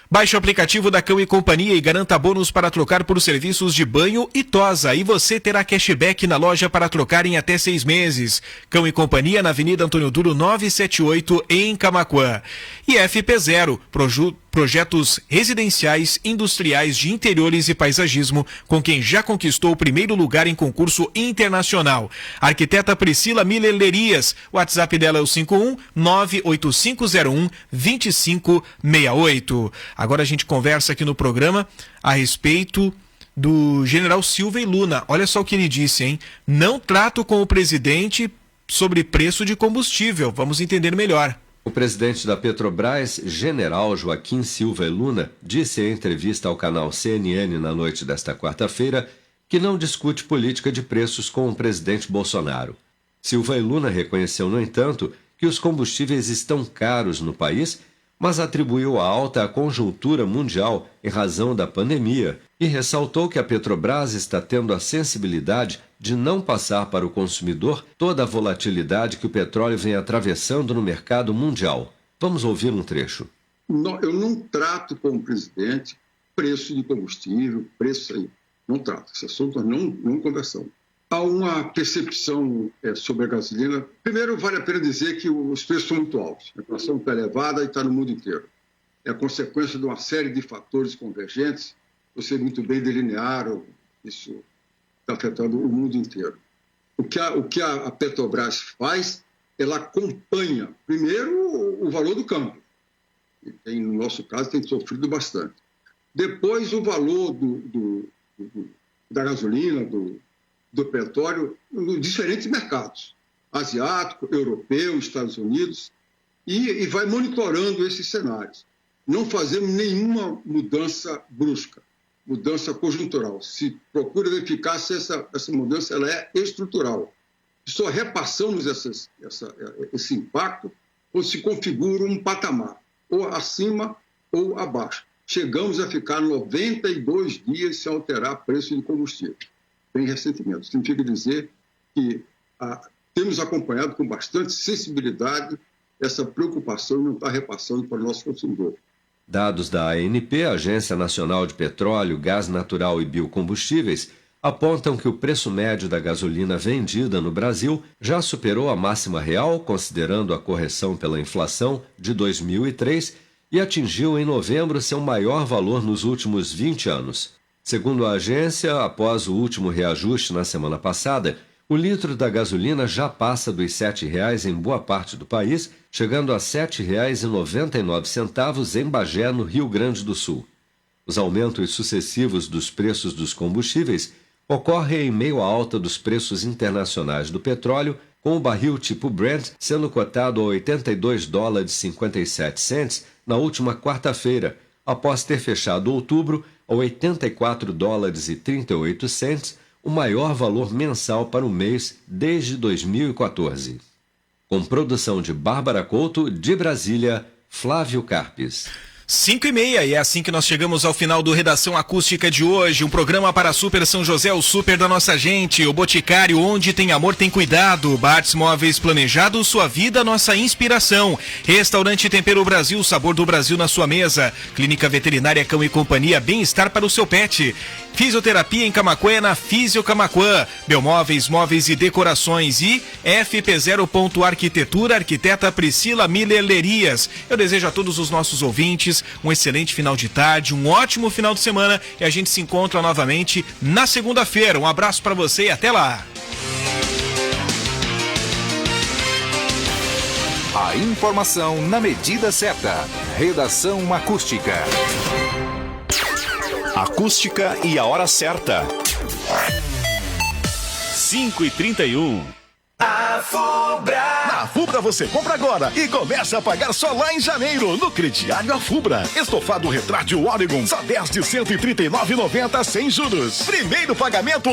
Baixe o aplicativo da Cão e Companhia e garanta bônus para trocar por serviços de banho e tosa. E você terá cashback na loja para trocar em até 6 meses. Cão e Companhia na Avenida Antônio Duro 978 em Camaquã. E FP0, projetos residenciais, industriais de interiores e paisagismo, com quem já conquistou o primeiro lugar em concurso internacional. Arquiteta Priscila Milelerias, o WhatsApp dela é o 51-98501-2568. Agora a gente conversa aqui no programa a respeito do General Silva e Luna. Olha só o que ele disse, hein? Não trato com o presidente sobre preço de combustível. Vamos entender melhor. O presidente da Petrobras, General Joaquim Silva e Luna, disse em entrevista ao canal CNN na noite desta quarta-feira que não discute política de preços com o presidente Bolsonaro. Silva e Luna reconheceu, no entanto, que os combustíveis estão caros no país, mas atribuiu a alta à conjuntura mundial em razão da pandemia e ressaltou que a Petrobras está tendo a sensibilidade de não passar para o consumidor toda a volatilidade que o petróleo vem atravessando no mercado mundial. Vamos ouvir um trecho. Eu não trato com o presidente preço de combustível, preço aí. Não trato. Esse assunto nós não conversamos. Há uma percepção sobre a gasolina. Primeiro, vale a pena dizer que os preços são muito altos. A inflação está elevada e está no mundo inteiro. É a consequência de uma série de fatores convergentes. Você muito bem delinearam, isso está afetando o mundo inteiro. O que a Petrobras faz, ela acompanha, primeiro, o valor do câmbio. E no nosso caso, tem sofrido bastante. Depois, o valor da gasolina, do petróleo, nos diferentes mercados, asiático, europeu, Estados Unidos, e vai monitorando esses cenários. Não fazemos nenhuma mudança brusca, mudança conjuntural. Se procura verificar se essa mudança ela é estrutural. Só repassamos esse impacto quando se configura um patamar, ou acima ou abaixo. Chegamos a ficar 92 dias sem alterar preço de combustível. Tem ressentimento. Significa dizer que temos acompanhado com bastante sensibilidade essa preocupação e não está repassando para o nosso consumidor. Dados da ANP, Agência Nacional de Petróleo, Gás Natural e Biocombustíveis, apontam que o preço médio da gasolina vendida no Brasil já superou a máxima real, considerando a correção pela inflação, de 2003 e atingiu em novembro seu maior valor nos últimos 20 anos. Segundo a agência, após o último reajuste na semana passada, o litro da gasolina já passa dos R$ 7,00 em boa parte do país, chegando a R$ 7,99 em Bagé, no Rio Grande do Sul. Os aumentos sucessivos dos preços dos combustíveis ocorrem em meio à alta dos preços internacionais do petróleo, com o barril tipo Brent sendo cotado a $82,57 na última quarta-feira, após ter fechado outubro a $84,38, o maior valor mensal para o mês desde 2014. Com produção de Bárbara Couto, de Brasília, Flávio Carpes. 5h30, e é assim que nós chegamos ao final do Redação Acústica de hoje, um programa para Super São José, o super da nossa gente, o Boticário, onde tem amor tem cuidado, Bartz Móveis Planejado, sua vida, nossa inspiração, Restaurante Tempero Brasil, sabor do Brasil na sua mesa, Clínica Veterinária Cão e Companhia, bem-estar para o seu pet, Fisioterapia em Camaquã, na Fisio Camaquã, Belmóveis, Móveis e Decorações e FP0. Arquitetura, arquiteta Priscila Milelerias. Eu desejo a todos os nossos ouvintes um excelente final de tarde, um ótimo final de semana e a gente se encontra novamente na segunda-feira. Um abraço para você e até lá. A informação na medida certa. Redação Acústica. Acústica e a hora certa. 5h31. A Fubra! Na Fubra você compra agora e começa a pagar só lá em janeiro, no crediário A Fubra. Estofado retrátil Oregon, só 10 de R$ 139,90 sem juros. Primeiro pagamento